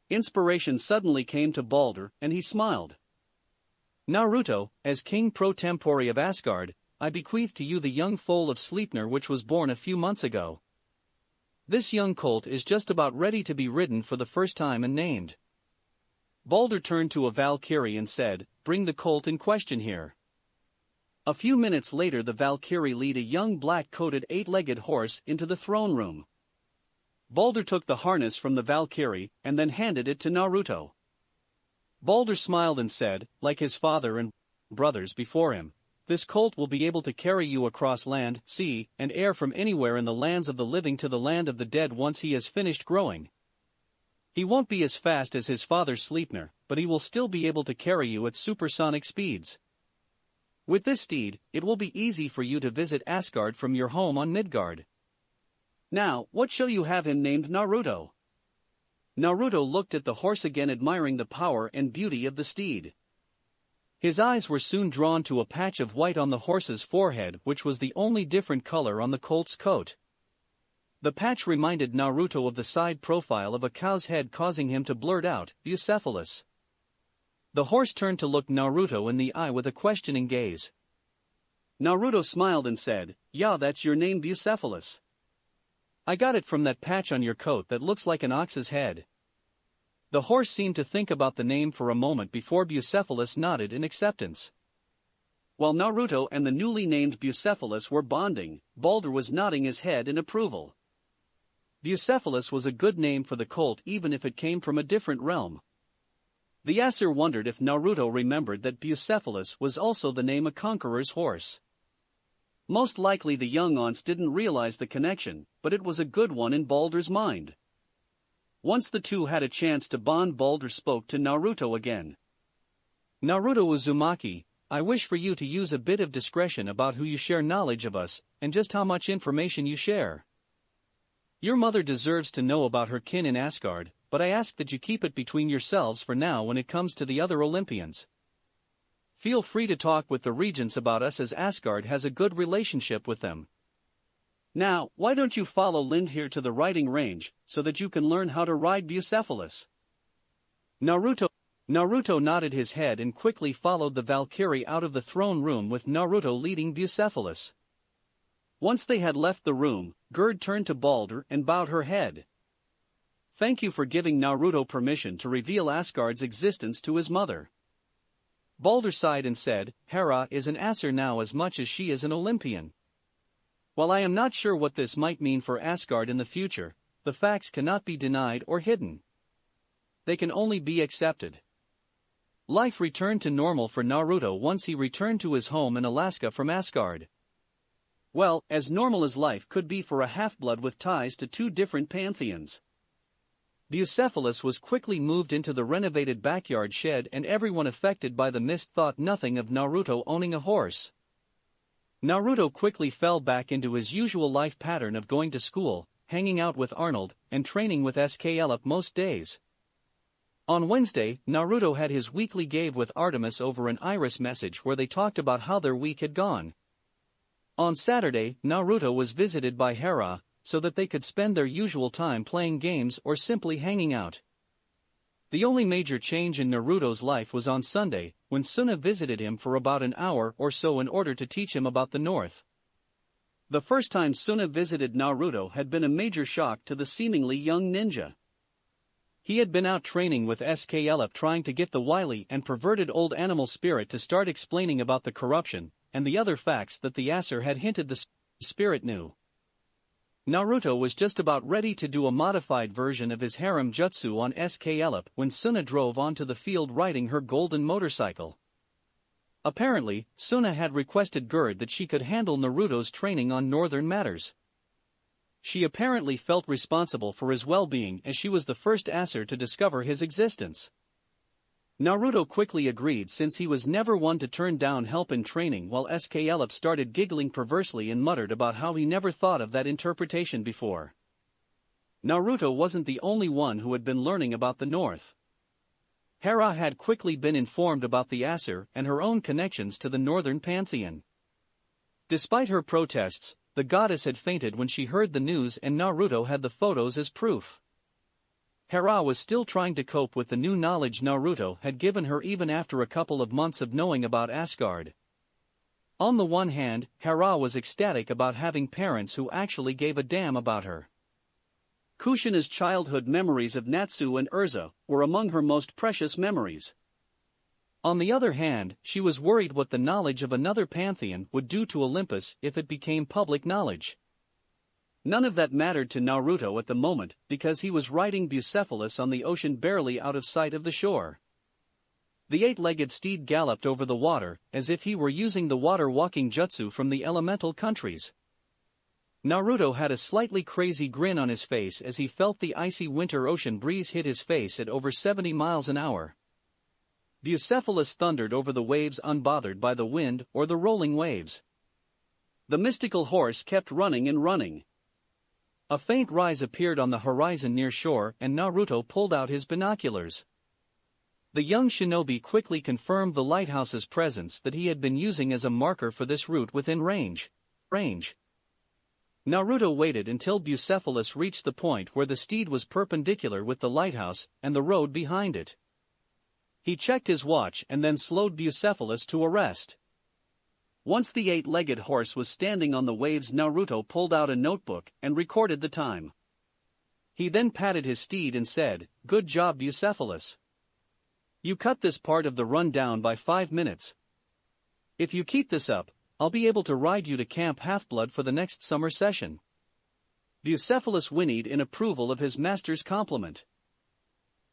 Inspiration suddenly came to Balder and he smiled. Naruto, as king pro tempore of Asgard, I bequeath to you the young foal of Sleipnir which was born a few months ago. This young colt is just about ready to be ridden for the first time and named. Balder turned to a Valkyrie and said, "Bring the colt in question here." A few minutes later the Valkyrie led a young black-coated eight-legged horse into the throne room. Balder took the harness from the Valkyrie and then handed it to Naruto. Balder smiled and said, like his father and brothers before him, "This colt will be able to carry you across land, sea, and air from anywhere in the lands of the living to the land of the dead once he has finished growing. He won't be as fast as his father Sleipnir, but he will still be able to carry you at supersonic speeds. With this steed, it will be easy for you to visit Asgard from your home on Midgard. Now, what shall you have him named Naruto?" Naruto looked at the horse again, admiring the power and beauty of the steed. His eyes were soon drawn to a patch of white on the horse's forehead, which was the only different color on the colt's coat. The patch reminded Naruto of the side profile of a cow's head, causing him to blurt out, "Bucephalus." The horse turned to look Naruto in the eye with a questioning gaze. Naruto smiled and said, "Yeah, that's your name, Bucephalus. I got it from that patch on your coat that looks like an ox's head." The horse seemed to think about the name for a moment before Bucephalus nodded in acceptance. While Naruto and the newly named Bucephalus were bonding, Balder was nodding his head in approval. Bucephalus was a good name for the colt even if it came from a different realm. The Aesir wondered if Naruto remembered that Bucephalus was also the name of a conqueror's horse. Most likely the young Aunts didn't realize the connection, but it was a good one in Balder's mind. Once the two had a chance to bond, Balder spoke to Naruto again. "Naruto Uzumaki, I wish for you to use a bit of discretion about who you share knowledge of us, and just how much information you share. Your mother deserves to know about her kin in Asgard, but I ask that you keep it between yourselves for now when it comes to the other Olympians. Feel free to talk with the regents about us as Asgard has a good relationship with them. Now, why don't you follow Lind here to the riding range, so that you can learn how to ride Bucephalus? Naruto nodded his head and quickly followed the Valkyrie out of the throne room with Naruto leading Bucephalus. Once they had left the room, Gerd turned to Balder and bowed her head. Thank you for giving Naruto permission to reveal Asgard's existence to his mother. Balder sighed and said, Hera is an Aesir now as much as she is an Olympian. While I am not sure what this might mean for Asgard in the future, the facts cannot be denied or hidden. They can only be accepted. Life returned to normal for Naruto once he returned to his home in Alaska from Asgard. Well, as normal as life could be for a half-blood with ties to two different pantheons. Bucephalus was quickly moved into the renovated backyard shed, and everyone affected by the mist thought nothing of Naruto owning a horse. Naruto quickly fell back into his usual life pattern of going to school, hanging out with Arnold, and training with SKLUP most days. On Wednesday, Naruto had his weekly gave with Artemis over an Iris message where they talked about how their week had gone. On Saturday, Naruto was visited by Hera, so that they could spend their usual time playing games or simply hanging out. The only major change in Naruto's life was on Sunday, when Suna visited him for about an hour or so in order to teach him about the North. The first time Suna visited Naruto had been a major shock to the seemingly young ninja. He had been out training with SKLUP trying to get the wily and perverted old animal spirit to start explaining about the corruption and the other facts that the Aesir had hinted the spirit knew. Naruto was just about ready to do a modified version of his harem jutsu on SKLUP when Suna drove onto the field riding her golden motorcycle. Apparently, Suna had requested Gerd that she could handle Naruto's training on northern matters. She apparently felt responsible for his well-being as she was the first Aesir to discover his existence. Naruto quickly agreed since he was never one to turn down help in training, while SKLUP started giggling perversely and muttered about how he never thought of that interpretation before. Naruto wasn't the only one who had been learning about the North. Hera had quickly been informed about the Aesir and her own connections to the northern pantheon. Despite her protests, the goddess had fainted when she heard the news, and Naruto had the photos as proof. Hera was still trying to cope with the new knowledge Naruto had given her even after a couple of months of knowing about Asgard. On the one hand, Hera was ecstatic about having parents who actually gave a damn about her. Kushina's childhood memories of Natsu and Urza were among her most precious memories. On the other hand, she was worried what the knowledge of another pantheon would do to Olympus if it became public knowledge. None of that mattered to Naruto at the moment because he was riding Bucephalus on the ocean barely out of sight of the shore. The eight-legged steed galloped over the water as if he were using the water-walking jutsu from the elemental countries. Naruto had a slightly crazy grin on his face as he felt the icy winter ocean breeze hit his face at over 70 miles an hour. Bucephalus thundered over the waves unbothered by the wind or the rolling waves. The mystical horse kept running and running. A faint rise appeared on the horizon near shore, and Naruto pulled out his binoculars. The young shinobi quickly confirmed the lighthouse's presence that he had been using as a marker for this route within range. Naruto waited until Bucephalus reached the point where the steed was perpendicular with the lighthouse and the road behind it. He checked his watch and then slowed Bucephalus to a rest. Once the eight-legged horse was standing on the waves, Naruto pulled out a notebook and recorded the time. He then patted his steed and said, "Good job, Bucephalus. You cut this part of the run down by 5 minutes. If you keep this up, I'll be able to ride you to Camp Half-Blood for the next summer session." Bucephalus whinnied in approval of his master's compliment.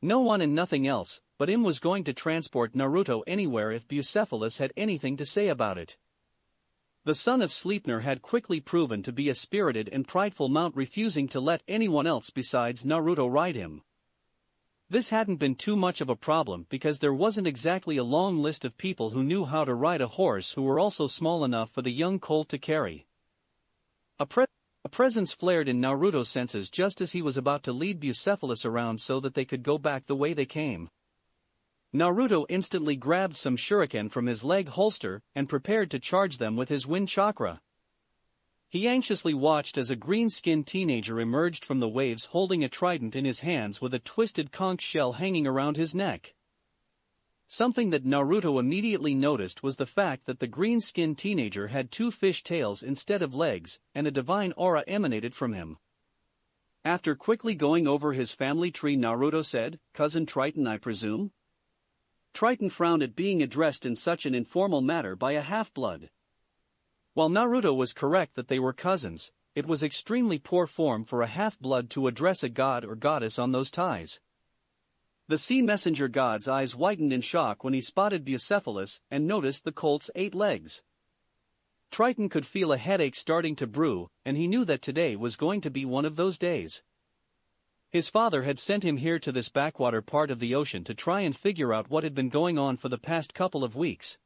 No one and nothing else but him was going to transport Naruto anywhere if Bucephalus had anything to say about it. The son of Sleipnir had quickly proven to be a spirited and prideful mount, refusing to let anyone else besides Naruto ride him. This hadn't been too much of a problem because there wasn't exactly a long list of people who knew how to ride a horse who were also small enough for the young colt to carry. A presence flared in Naruto's senses just as he was about to lead Bucephalus around so that they could go back the way they came. Naruto instantly grabbed some shuriken from his leg holster and prepared to charge them with his wind chakra. He anxiously watched as a green-skinned teenager emerged from the waves holding a trident in his hands with a twisted conch shell hanging around his neck. Something that Naruto immediately noticed was the fact that the green-skinned teenager had 2 fish tails instead of legs, and a divine aura emanated from him. After quickly going over his family tree, Naruto said, "Cousin Triton, I presume?" Triton frowned at being addressed in such an informal manner by a half-blood. While Naruto was correct that they were cousins, it was extremely poor form for a half-blood to address a god or goddess on those ties. The sea messenger god's eyes widened in shock when he spotted Bucephalus and noticed the colt's 8 legs. Triton could feel a headache starting to brew, and he knew that today was going to be one of those days. His father had sent him here to this backwater part of the ocean to try and figure out what had been going on for the past couple of weeks.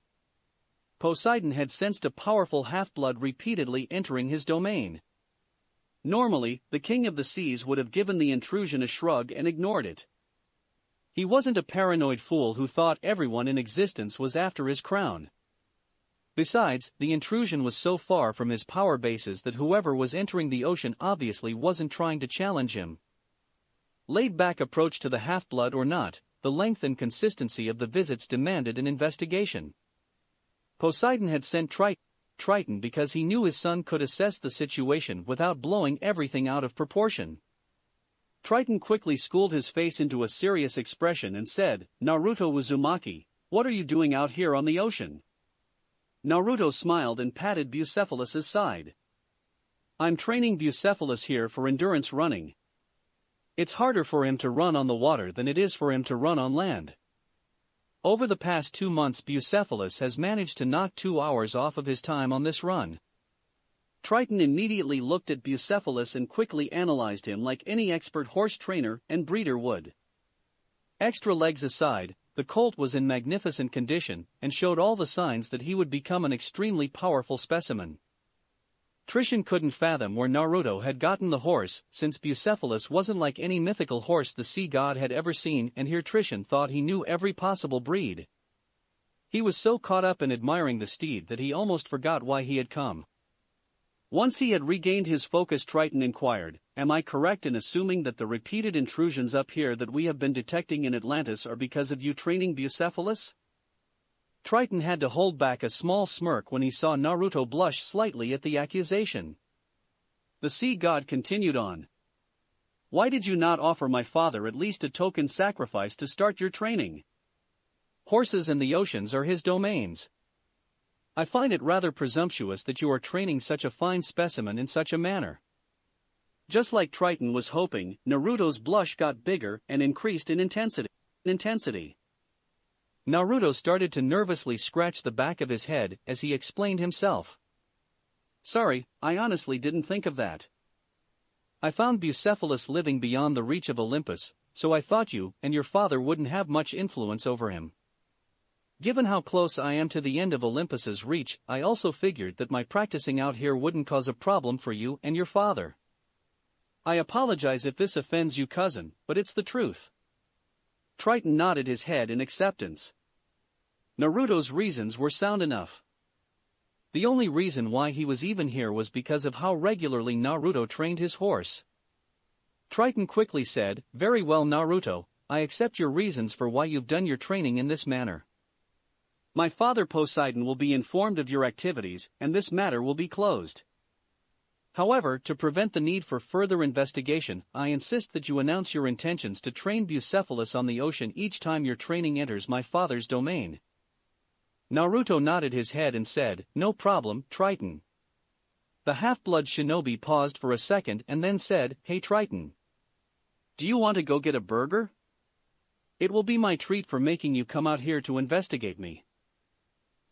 Poseidon had sensed a powerful half-blood repeatedly entering his domain. Normally, the king of the seas would have given the intrusion a shrug and ignored it. He wasn't a paranoid fool who thought everyone in existence was after his crown. Besides, the intrusion was so far from his power bases that whoever was entering the ocean obviously wasn't trying to challenge him. Laid-back approach to the half-blood or not, the length and consistency of the visits demanded an investigation. Poseidon had sent Triton because he knew his son could assess the situation without blowing everything out of proportion. Triton quickly schooled his face into a serious expression and said, "Naruto Uzumaki, what are you doing out here on the ocean?" Naruto smiled and patted Bucephalus's side. "I'm training Bucephalus here for endurance running. It's harder for him to run on the water than it is for him to run on land. Over the past 2 months, Bucephalus has managed to knock 2 hours off of his time on this run." Triton immediately looked at Bucephalus and quickly analyzed him like any expert horse trainer and breeder would. Extra legs aside, the colt was in magnificent condition and showed all the signs that he would become an extremely powerful specimen. Trishan couldn't fathom where Naruto had gotten the horse, since Bucephalus wasn't like any mythical horse the sea god had ever seen, and here Trishan thought he knew every possible breed. He was so caught up in admiring the steed that he almost forgot why he had come. Once he had regained his focus, Triton inquired, "Am I correct in assuming that the repeated intrusions up here that we have been detecting in Atlantis are because of you training Bucephalus?" Triton had to hold back a small smirk when he saw Naruto blush slightly at the accusation. The sea god continued on. "Why did you not offer my father at least a token sacrifice to start your training? Horses and the oceans are his domains. I find it rather presumptuous that you are training such a fine specimen in such a manner." Just like Triton was hoping, Naruto's blush got bigger and increased in intensity. Naruto started to nervously scratch the back of his head as he explained himself. "Sorry, I honestly didn't think of that. I found Bucephalus living beyond the reach of Olympus, so I thought you and your father wouldn't have much influence over him. Given how close I am to the end of Olympus's reach, I also figured that my practicing out here wouldn't cause a problem for you and your father. I apologize if this offends you, cousin, but it's the truth." Triton nodded his head in acceptance. Naruto's reasons were sound enough. The only reason why he was even here was because of how regularly Naruto trained his horse. Triton quickly said, "Very well, Naruto, I accept your reasons for why you've done your training in this manner. My father Poseidon will be informed of your activities, and this matter will be closed. However, to prevent the need for further investigation, I insist that you announce your intentions to train Bucephalus on the ocean each time your training enters my father's domain." Naruto nodded his head and said, "No problem, Triton." The half-blood shinobi paused for a second and then said, "Hey Triton. Do you want to go get a burger? It will be my treat for making you come out here to investigate me.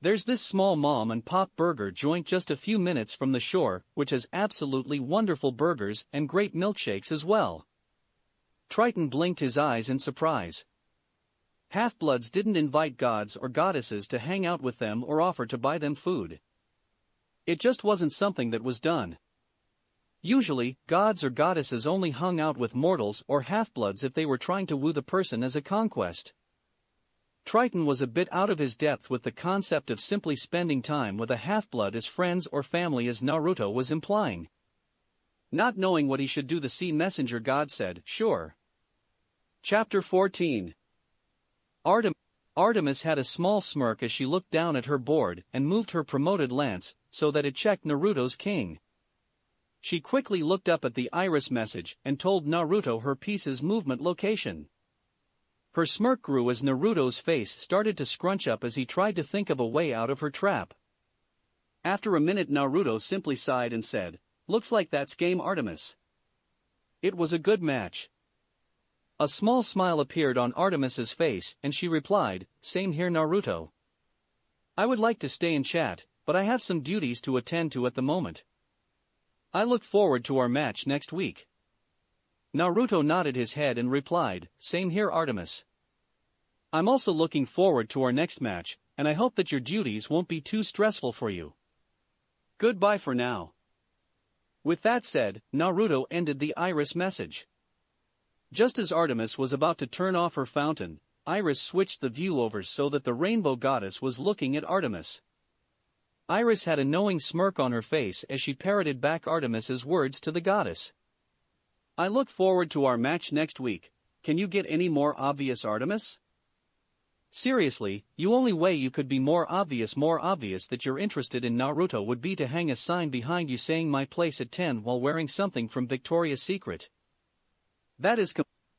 There's this small mom and pop burger joint just a few minutes from the shore, which has absolutely wonderful burgers and great milkshakes as well." Triton blinked his eyes in surprise. Half-bloods didn't invite gods or goddesses to hang out with them or offer to buy them food. It just wasn't something that was done. Usually, gods or goddesses only hung out with mortals or half-bloods if they were trying to woo the person as a conquest. Triton was a bit out of his depth with the concept of simply spending time with a half-blood as friends or family, as Naruto was implying. Not knowing what he should do, the sea messenger god said, "Sure." Chapter 14. Artemis had a small smirk as she looked down at her board and moved her promoted lance so that it checked Naruto's king. She quickly looked up at the iris message and told Naruto her piece's movement location. Her smirk grew as Naruto's face started to scrunch up as he tried to think of a way out of her trap. After a minute, Naruto simply sighed and said, "Looks like that's game, Artemis." It was a good match. A small smile appeared on Artemis's face and she replied, "Same here, Naruto. I would like to stay and chat, but I have some duties to attend to at the moment. I look forward to our match next week." Naruto nodded his head and replied, "Same here, Artemis. I'm also looking forward to our next match, and I hope that your duties won't be too stressful for you. Goodbye for now." With that said, Naruto ended the iris message. Just as Artemis was about to turn off her fountain, Iris switched the view over so that the rainbow goddess was looking at Artemis. Iris had a knowing smirk on her face as she parroted back Artemis's words to the goddess. "I look forward to our match next week. Can you get any more obvious, Artemis?" Seriously, the only way you could be more obvious that you're interested in Naruto would be to hang a sign behind you saying "My place at 10" while wearing something from Victoria's Secret. That is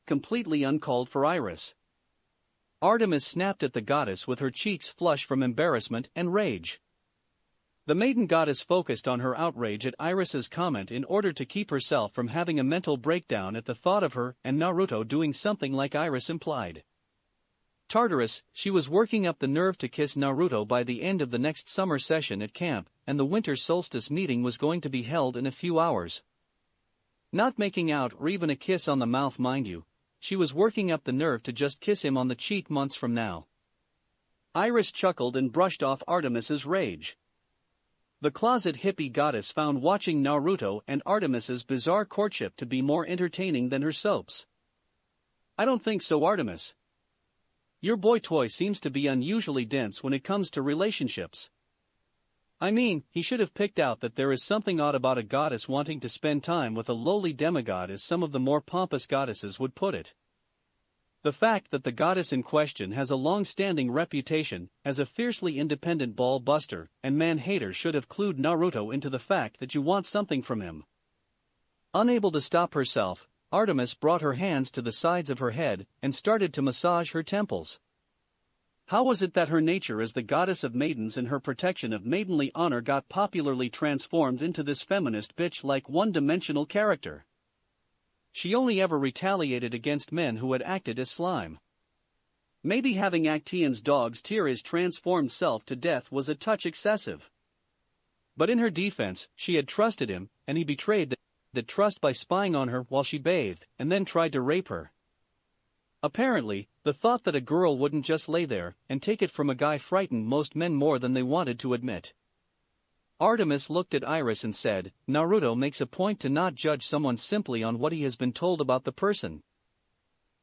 completely uncalled for, Iris. Artemis snapped at the goddess with her cheeks flush from embarrassment and rage. The maiden goddess focused on her outrage at Iris's comment in order to keep herself from having a mental breakdown at the thought of her and Naruto doing something like Iris implied. Tartarus, she was working up the nerve to kiss Naruto by the end of the next summer session at camp, and the winter solstice meeting was going to be held in a few hours. Not making out or even a kiss on the mouth, mind you, she was working up the nerve to just kiss him on the cheek months from now. Iris chuckled and brushed off Artemis's rage. The closet hippie goddess found watching Naruto and Artemis's bizarre courtship to be more entertaining than her soaps. "I don't think so, Artemis. Your boy toy seems to be unusually dense when it comes to relationships. I mean, he should have picked out that there is something odd about a goddess wanting to spend time with a lowly demigod, as some of the more pompous goddesses would put it. The fact that the goddess in question has a long-standing reputation as a fiercely independent ball buster and man-hater should have clued Naruto into the fact that you want something from him." Unable to stop herself, Artemis brought her hands to the sides of her head and started to massage her temples. How was it that her nature as the goddess of maidens and her protection of maidenly honor got popularly transformed into this feminist bitch-like one-dimensional character? She only ever retaliated against men who had acted as slime. Maybe having Actaeon's dog's tear his transformed self to death was a touch excessive. But in her defense, she had trusted him, and he betrayed that trust by spying on her while she bathed, and then tried to rape her. Apparently, the thought that a girl wouldn't just lay there and take it from a guy frightened most men more than they wanted to admit. Artemis looked at Iris and said, "Naruto makes a point to not judge someone simply on what he has been told about the person.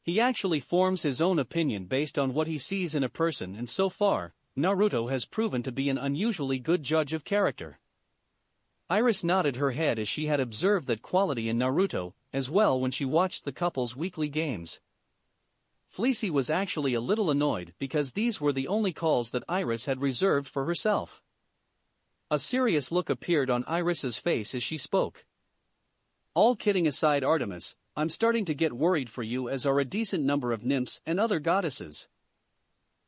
He actually forms his own opinion based on what he sees in a person, and so far, Naruto has proven to be an unusually good judge of character." Iris nodded her head as she had observed that quality in Naruto as well when she watched the couple's weekly games. Fleecy was actually a little annoyed because these were the only calls that Iris had reserved for herself. A serious look appeared on Iris's face as she spoke. "All kidding aside, Artemis, I'm starting to get worried for you, as are a decent number of nymphs and other goddesses.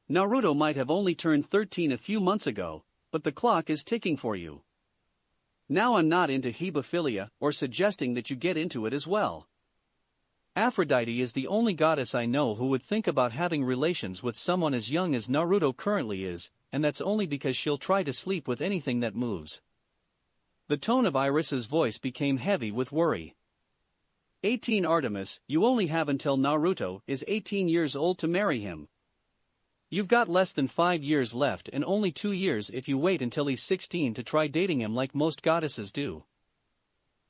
Naruto might have only turned 13 a few months ago, but the clock is ticking for you. Now I'm not into hebephilia or suggesting that you get into it as well. Aphrodite is the only goddess I know who would think about having relations with someone as young as Naruto currently is, and that's only because she'll try to sleep with anything that moves." The tone of Iris's voice became heavy with worry. 18 Artemis, you only have until Naruto is 18 years old to marry him. You've got less than 5 years left and only 2 years if you wait until he's 16 to try dating him like most goddesses do.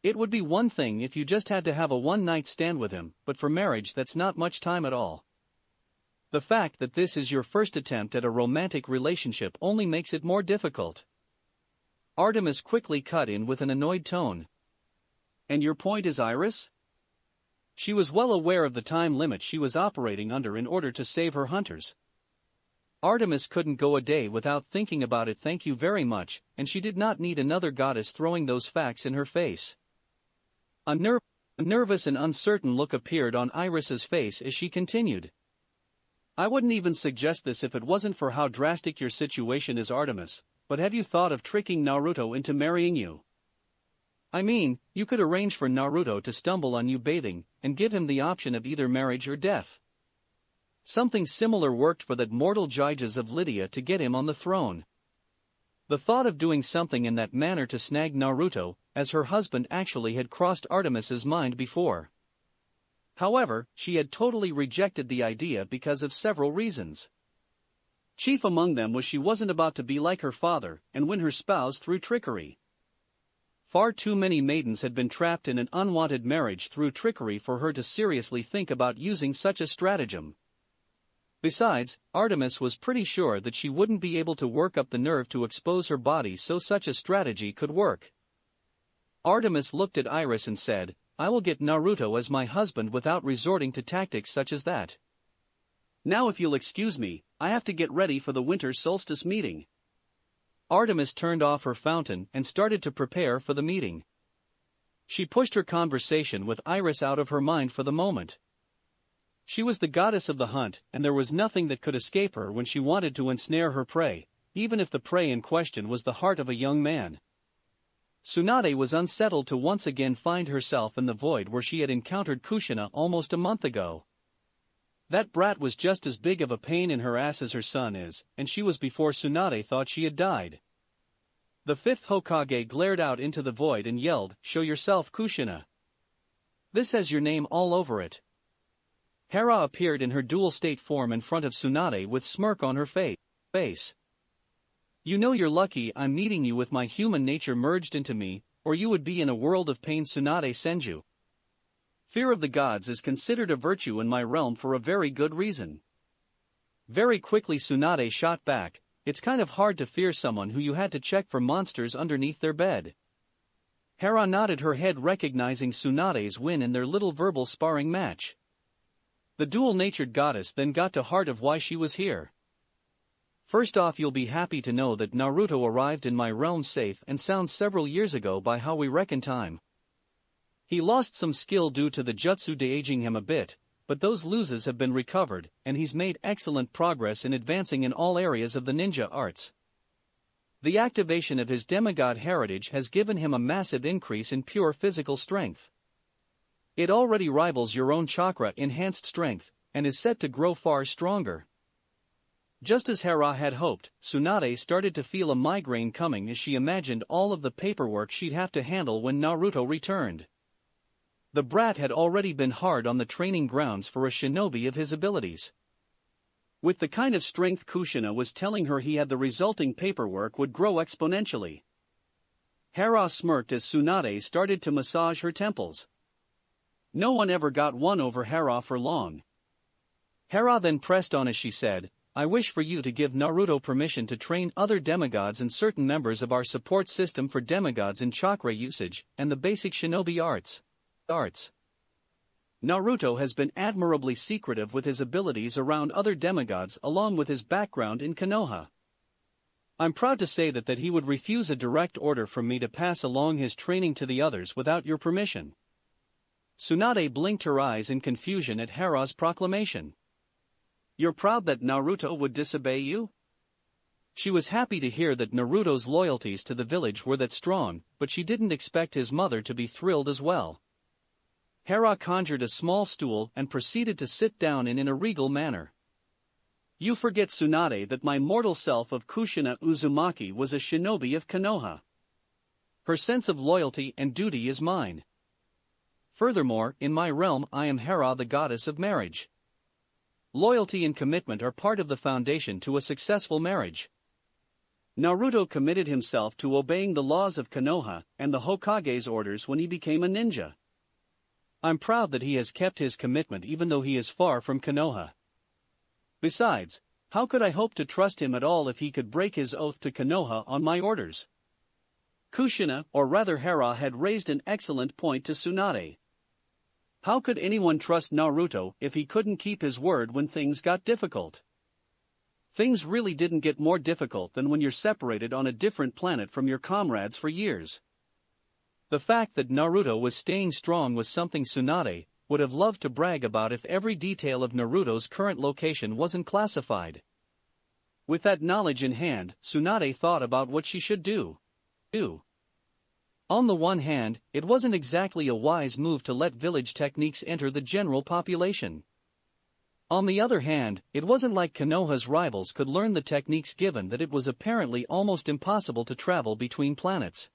It would be one thing if you just had to have a one-night stand with him, but for marriage that's not much time at all. The fact that this is your first attempt at a romantic relationship only makes it more difficult. Artemis quickly cut in with an annoyed tone. And your point is Iris? She was well aware of the time limit she was operating under in order to save her hunters. Artemis couldn't go a day without thinking about it. Thank you very much, and she did not need another goddess throwing those facts in her face. A nervous and uncertain look appeared on Iris's face as she continued. I wouldn't even suggest this if it wasn't for how drastic your situation is, Artemis, but have you thought of tricking Naruto into marrying you? I mean, you could arrange for Naruto to stumble on you bathing, and give him the option of either marriage or death. Something similar worked for that mortal Gyges of Lydia to get him on the throne. The thought of doing something in that manner to snag Naruto, as her husband, actually had crossed Artemis's mind before. However, she had totally rejected the idea because of several reasons. Chief among them was she wasn't about to be like her father and win her spouse through trickery. Far too many maidens had been trapped in an unwanted marriage through trickery for her to seriously think about using such a stratagem. Besides, Artemis was pretty sure that she wouldn't be able to work up the nerve to expose her body so such a strategy could work. Artemis looked at Iris and said, I will get Naruto as my husband without resorting to tactics such as that. Now if you'll excuse me, I have to get ready for the winter solstice meeting. Artemis turned off her fountain and started to prepare for the meeting. She pushed her conversation with Iris out of her mind for the moment. She was the goddess of the hunt, and there was nothing that could escape her when she wanted to ensnare her prey, even if the prey in question was the heart of a young man. Tsunade was unsettled to once again find herself in the void where she had encountered Kushina almost a month ago. That brat was just as big of a pain in her ass as her son is, and she was before Tsunade thought she had died. The fifth Hokage glared out into the void and yelled, Show yourself, Kushina. This has your name all over it. Hera appeared in her dual state form in front of Tsunade with smirk on her face. You know you're lucky I'm meeting you with my human nature merged into me, or you would be in a world of pain. Tsunade Senju. Fear of the gods is considered a virtue in my realm for a very good reason. Very quickly Tsunade shot back, it's kind of hard to fear someone who you had to check for monsters underneath their bed. Hera nodded her head recognizing Tsunade's win in their little verbal sparring match. The dual-natured goddess then got to heart of why she was here. First off, you'll be happy to know that Naruto arrived in my realm safe and sound several years ago by how we reckon time. He lost some skill due to the jutsu de-aging him a bit, but those losses have been recovered, and he's made excellent progress in advancing in all areas of the ninja arts. The activation of his demigod heritage has given him a massive increase in pure physical strength. It already rivals your own chakra-enhanced strength, and is set to grow far stronger. Just as Hera had hoped, Tsunade started to feel a migraine coming as she imagined all of the paperwork she'd have to handle when Naruto returned. The brat had already been hard on the training grounds for a shinobi of his abilities. With the kind of strength Kushina was telling her he had, the resulting paperwork would grow exponentially. Hera smirked as Tsunade started to massage her temples. No one ever got one over Hera for long. Hera then pressed on as she said, I wish for you to give Naruto permission to train other demigods and certain members of our support system for demigods in chakra usage and the basic shinobi arts. Naruto has been admirably secretive with his abilities around other demigods along with his background in Konoha. I'm proud to say that he would refuse a direct order from me to pass along his training to the others without your permission. Tsunade blinked her eyes in confusion at Hera's proclamation. You're proud that Naruto would disobey you? She was happy to hear that Naruto's loyalties to the village were that strong, but she didn't expect his mother to be thrilled as well. Hera conjured a small stool and proceeded to sit down in a regal manner. You forget, Tsunade, that my mortal self of Kushina Uzumaki was a shinobi of Konoha. Her sense of loyalty and duty is mine. Furthermore, in my realm I am Hera, the goddess of marriage. Loyalty and commitment are part of the foundation to a successful marriage. Naruto committed himself to obeying the laws of Konoha and the Hokage's orders when he became a ninja. I'm proud that he has kept his commitment even though he is far from Konoha. Besides, how could I hope to trust him at all if he could break his oath to Konoha on my orders? Kushina, or rather Hera, had raised an excellent point to Tsunade. How could anyone trust Naruto if he couldn't keep his word when things got difficult? Things really didn't get more difficult than when you're separated on a different planet from your comrades for years. The fact that Naruto was staying strong was something Tsunade would have loved to brag about if every detail of Naruto's current location wasn't classified. With that knowledge in hand, Tsunade thought about what she should do. On the one hand, it wasn't exactly a wise move to let village techniques enter the general population. On the other hand, it wasn't like Konoha's rivals could learn the techniques given that it was apparently almost impossible to travel between planets.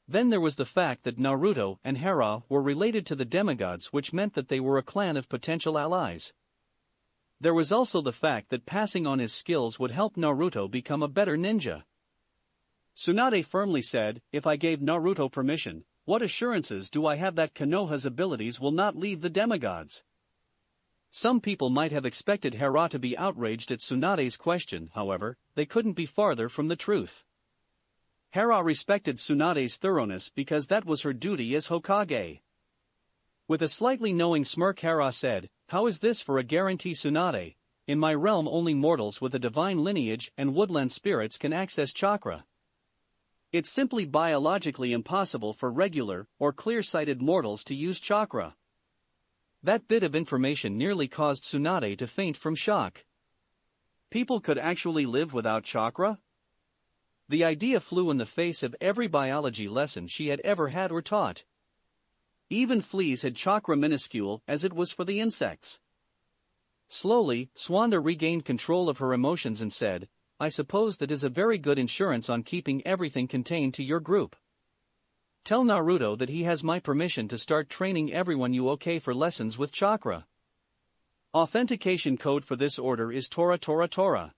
Then there was the fact that Naruto and Hera were related to the demigods, which meant that they were a clan of potential allies. There was also the fact that passing on his skills would help Naruto become a better ninja. Tsunade firmly said, "If I gave Naruto permission, what assurances do I have that Konoha's abilities will not leave the demigods?" Some people might have expected Hera to be outraged at Tsunade's question, however, they couldn't be farther from the truth. Hera respected Tsunade's thoroughness because that was her duty as Hokage. With a slightly knowing smirk, Hera said, "How is this for a guarantee, Tsunade? In my realm only mortals with a divine lineage and woodland spirits can access chakra. It's simply biologically impossible for regular or clear-sighted mortals to use chakra." That bit of information nearly caused Tsunade to faint from shock. People could actually live without chakra? The idea flew in the face of every biology lesson she had ever had or taught. Even fleas had chakra, minuscule as it was for the insects. Slowly, Suanda regained control of her emotions and said, "I suppose that is a very good insurance on keeping everything contained to your group. Tell Naruto that he has my permission to start training everyone you okay for lessons with chakra. Authentication code for this order is Tora Tora Tora."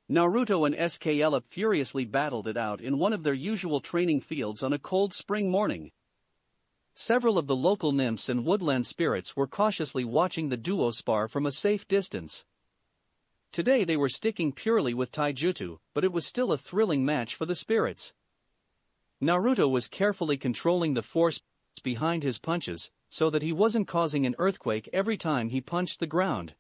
Naruto and SKLF furiously battled it out in one of their usual training fields on a cold spring morning. Several of the local nymphs and woodland spirits were cautiously watching the duo spar from a safe distance. Today they were sticking purely with taijutsu, but it was still a thrilling match for the spirits. Naruto was carefully controlling the force behind his punches, so that he wasn't causing an earthquake every time he punched the ground.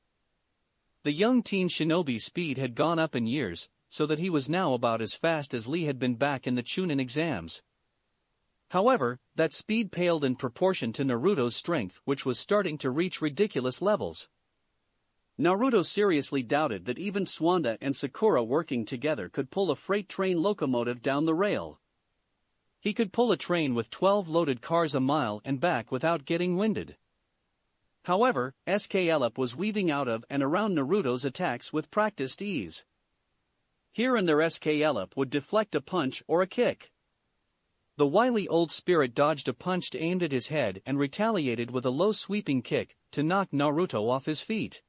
The young teen shinobi's speed had gone up in years, so that he was now about as fast as Lee had been back in the Chunin exams. However, that speed paled in proportion to Naruto's strength, which was starting to reach ridiculous levels. Naruto seriously doubted that even Suanda and Sakura working together could pull a freight train locomotive down the rail. He could pull a train with 12 loaded cars a mile and back without getting winded. However, SKLF was weaving out of and around Naruto's attacks with practiced ease. Here and there SKLF would deflect a punch or a kick. The wily old spirit dodged a punch aimed at his head and retaliated with a low sweeping kick to knock Naruto off his feet.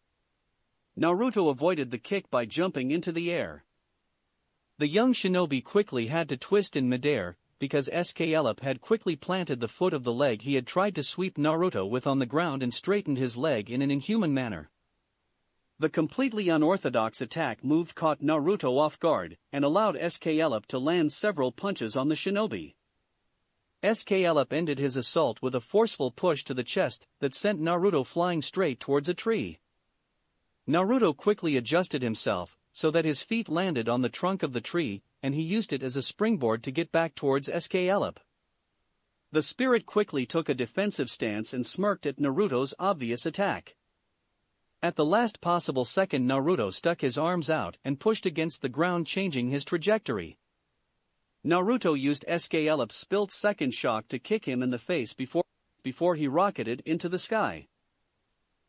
Naruto avoided the kick by jumping into the air. The young shinobi quickly had to twist in midair, because SKLF had quickly planted the foot of the leg he had tried to sweep Naruto with on the ground and straightened his leg in an inhuman manner. The completely unorthodox attack move caught Naruto off guard and allowed SKLF to land several punches on the shinobi. SKLF ended his assault with a forceful push to the chest that sent Naruto flying straight towards a tree. Naruto quickly adjusted himself so that his feet landed on the trunk of the tree, and he used it as a springboard to get back towards SKLF. The spirit quickly took a defensive stance and smirked at Naruto's obvious attack. At the last possible second, Naruto stuck his arms out and pushed against the ground, changing his trajectory. Naruto used SKLF's split-second shock to kick him in the face before he rocketed into the sky.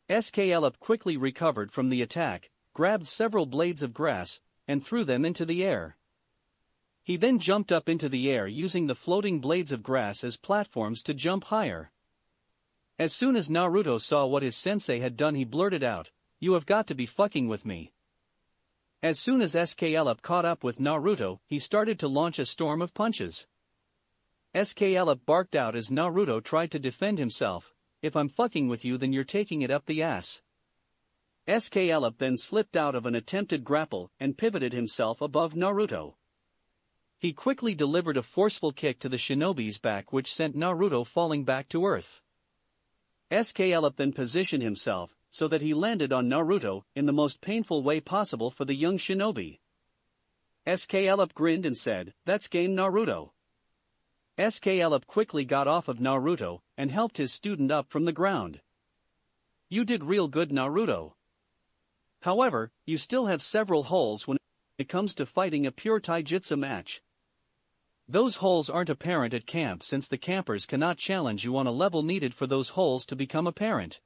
SKLF quickly recovered from the attack, grabbed several blades of grass, and threw them into the air. He then jumped up into the air using the floating blades of grass as platforms to jump higher. As soon as Naruto saw what his sensei had done, he blurted out, "You have got to be fucking with me." As soon as SKLup caught up with Naruto, he started to launch a storm of punches. SKLup barked out as Naruto tried to defend himself, "If I'm fucking with you, then you're taking it up the ass." SKLup then slipped out of an attempted grapple and pivoted himself above Naruto. He quickly delivered a forceful kick to the shinobi's back, which sent Naruto falling back to earth. SKLup then positioned himself so that he landed on Naruto in the most painful way possible for the young shinobi. SKLup grinned and said, "That's game, Naruto." SKLup quickly got off of Naruto and helped his student up from the ground. "You did real good, Naruto. However, you still have several holes when it comes to fighting a pure taijutsu match. Those holes aren't apparent at camp since the campers cannot challenge you on a level needed for those holes to become apparent.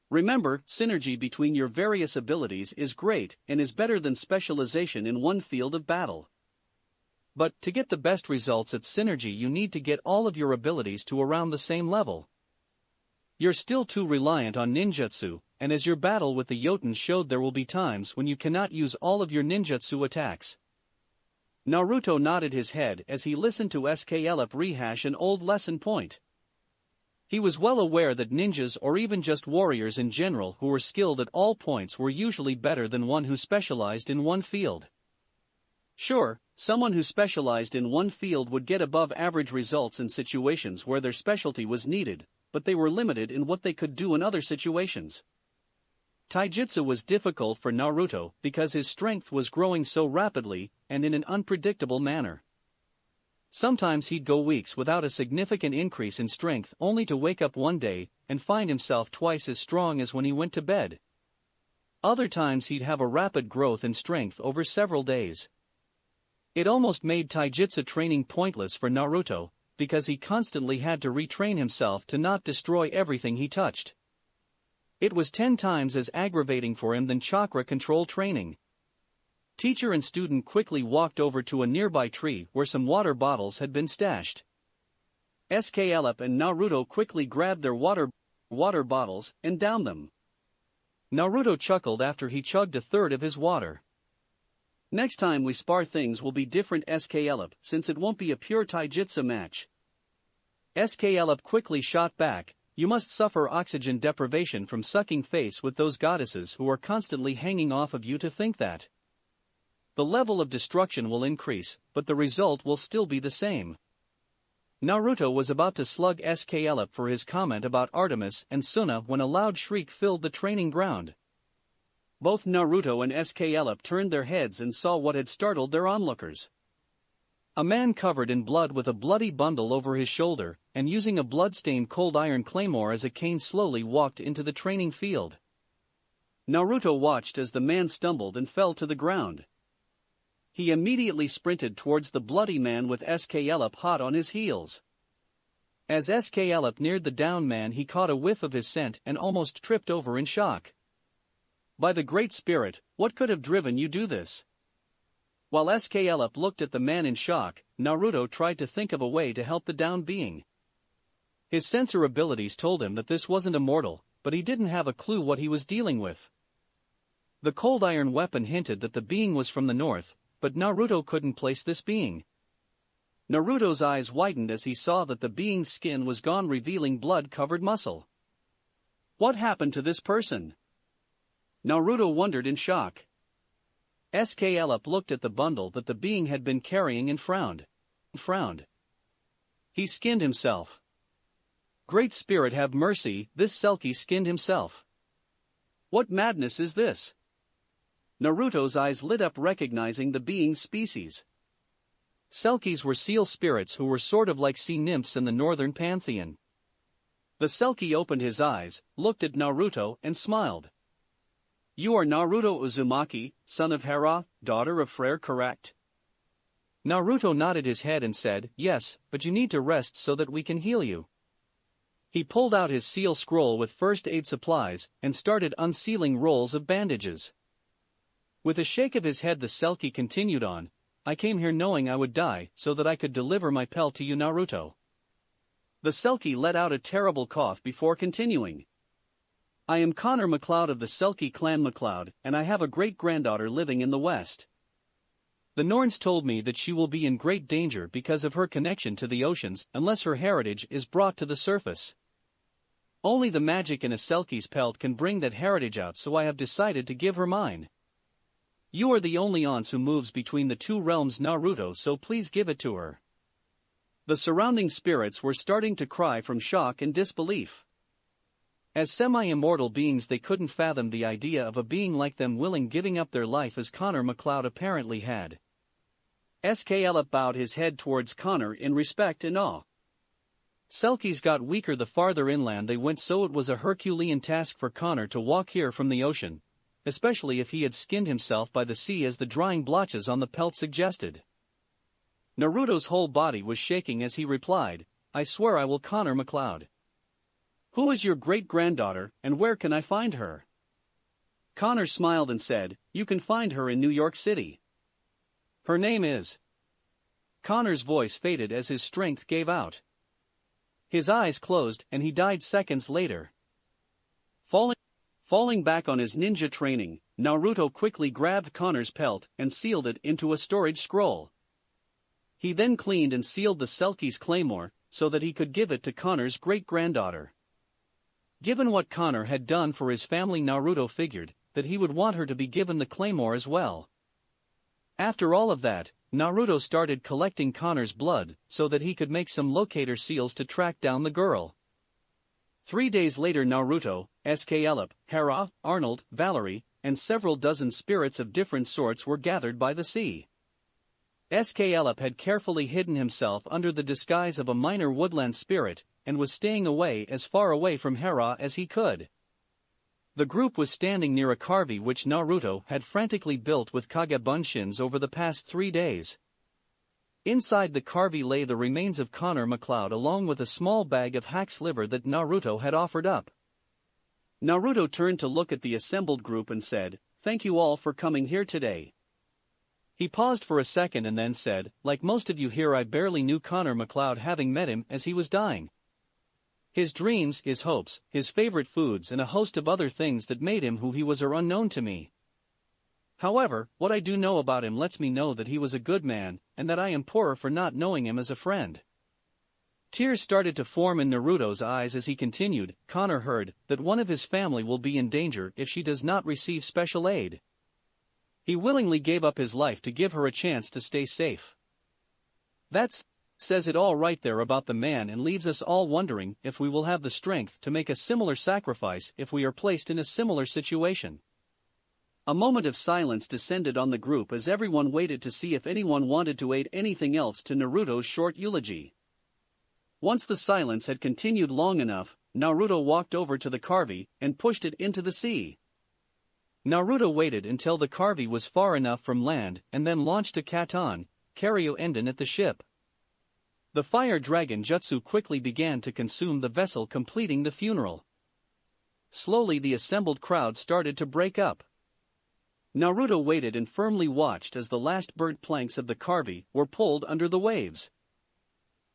Remember, synergy between your various abilities is great and is better than specialization in one field of battle. But, to get the best results at synergy, you need to get all of your abilities to around the same level. You're still too reliant on ninjutsu, and as your battle with the Jotun showed, there will be times when you cannot use all of your ninjutsu attacks." Naruto nodded his head as he listened to SKLup rehash an old lesson point. He was well aware that ninjas, or even just warriors in general who were skilled at all points, were usually better than one who specialized in one field. Sure, someone who specialized in one field would get above average results in situations where their specialty was needed, but they were limited in what they could do in other situations. Taijutsu was difficult for Naruto because his strength was growing so rapidly and in an unpredictable manner. Sometimes he'd go weeks without a significant increase in strength, only to wake up one day and find himself twice as strong as when he went to bed. Other times he'd have a rapid growth in strength over several days. It almost made taijutsu training pointless for Naruto, because he constantly had to retrain himself to not destroy everything he touched. It was 10 times as aggravating for him than chakra control training. Teacher and student quickly walked over to a nearby tree where some water bottles had been stashed. SKLup and Naruto quickly grabbed their water bottles and downed them. Naruto chuckled after he chugged a third of his water. "Next time we spar, things will be different, SKLup, since it won't be a pure taijutsu match." SKLup quickly shot back, "You must suffer oxygen deprivation from sucking face with those goddesses who are constantly hanging off of you to think that. The level of destruction will increase, but the result will still be the same." Naruto was about to slug SKLup for his comment about Artemis and Suna when a loud shriek filled the training ground. Both Naruto and SKLup turned their heads and saw what had startled their onlookers. A man covered in blood with a bloody bundle over his shoulder and using a blood-stained cold iron claymore as a cane slowly walked into the training field. Naruto watched as the man stumbled and fell to the ground. He immediately sprinted towards the bloody man with SKLup hot on his heels. As SKLup neared the downed man, he caught a whiff of his scent and almost tripped over in shock. "By the Great Spirit, what could have driven you do this?" While SKLup looked at the man in shock, Naruto tried to think of a way to help the downed being. His sensor abilities told him that this wasn't a mortal, but he didn't have a clue what he was dealing with. The cold iron weapon hinted that the being was from the north, but Naruto couldn't place this being. Naruto's eyes widened as he saw that the being's skin was gone, revealing blood-covered muscle. What happened to this person? Naruto wondered in shock. SKLup looked at the bundle that the being had been carrying and frowned. He skinned himself. Great Spirit have mercy, this Selkie skinned himself. What madness is this? Naruto's eyes lit up, recognizing the being's species. Selkies were seal spirits who were sort of like sea nymphs in the northern pantheon. The Selkie opened his eyes, looked at Naruto, and smiled. You are Naruto Uzumaki, son of Hera, daughter of Frere, correct? Naruto nodded his head and said, yes, but you need to rest so that we can heal you. He pulled out his seal scroll with first aid supplies and started unsealing rolls of bandages. With a shake of his head, the Selkie continued on, I came here knowing I would die so that I could deliver my pelt to you, Naruto. The Selkie let out a terrible cough before continuing. I am Connor MacLeod of the Selkie clan MacLeod, and I have a great-granddaughter living in the West. The Norns told me that she will be in great danger because of her connection to the oceans unless her heritage is brought to the surface. Only the magic in a Selkie's pelt can bring that heritage out, so I have decided to give her mine. You are the only Once who moves between the two realms, Naruto, so please give it to her. The surrounding spirits were starting to cry from shock and disbelief. As semi-immortal beings, they couldn't fathom the idea of a being like them willing giving up their life as Connor MacLeod apparently had. Skellip bowed his head towards Connor in respect and awe. Selkies got weaker the farther inland they went, so it was a Herculean task for Connor to walk here from the ocean, especially if he had skinned himself by the sea as the drying blotches on the pelt suggested. Naruto's whole body was shaking as he replied, I swear I will, Connor MacLeod. Who is your great-granddaughter, and where can I find her? Connor smiled and said, you can find her in New York City. Her name is... Connor's voice faded as his strength gave out. His eyes closed and he died seconds later. Falling back on his ninja training, Naruto quickly grabbed Connor's pelt and sealed it into a storage scroll. He then cleaned and sealed the Selkie's claymore so that he could give it to Connor's great-granddaughter. Given what Connor had done for his family, Naruto figured that he would want her to be given the claymore as well. After all of that, Naruto started collecting Connor's blood so that he could make some locator seals to track down the girl. 3 days later, Naruto, Skellip, Hera, Arnold, Valerie, and several dozen spirits of different sorts were gathered by the sea. Skellip had carefully hidden himself under the disguise of a minor woodland spirit and was staying away as far away from Hera as he could. The group was standing near a carvey which Naruto had frantically built with Kage Bunshins over the past 3 days. Inside the carvey lay the remains of Connor MacLeod along with a small bag of hack's liver that Naruto had offered up. Naruto turned to look at the assembled group and said, "Thank you all for coming here today." He paused for a second and then said, "Like most of you here, I barely knew Connor MacLeod, having met him as he was dying. His dreams, his hopes, his favorite foods, and a host of other things that made him who he was are unknown to me. However, what I do know about him lets me know that he was a good man, and that I am poorer for not knowing him as a friend." Tears started to form in Naruto's eyes as he continued. Connor heard that one of his family will be in danger if she does not receive special aid. He willingly gave up his life to give her a chance to stay safe. That says it all right there about the man and leaves us all wondering if we will have the strength to make a similar sacrifice if we are placed in a similar situation. A moment of silence descended on the group as everyone waited to see if anyone wanted to add anything else to Naruto's short eulogy. Once the silence had continued long enough, Naruto walked over to the carvey and pushed it into the sea. Naruto waited until the carvey was far enough from land and then launched a Katon, Karyo Enden at the ship. The fire dragon jutsu quickly began to consume the vessel, completing the funeral. Slowly the assembled crowd started to break up. Naruto waited and firmly watched as the last burnt planks of the carvey were pulled under the waves.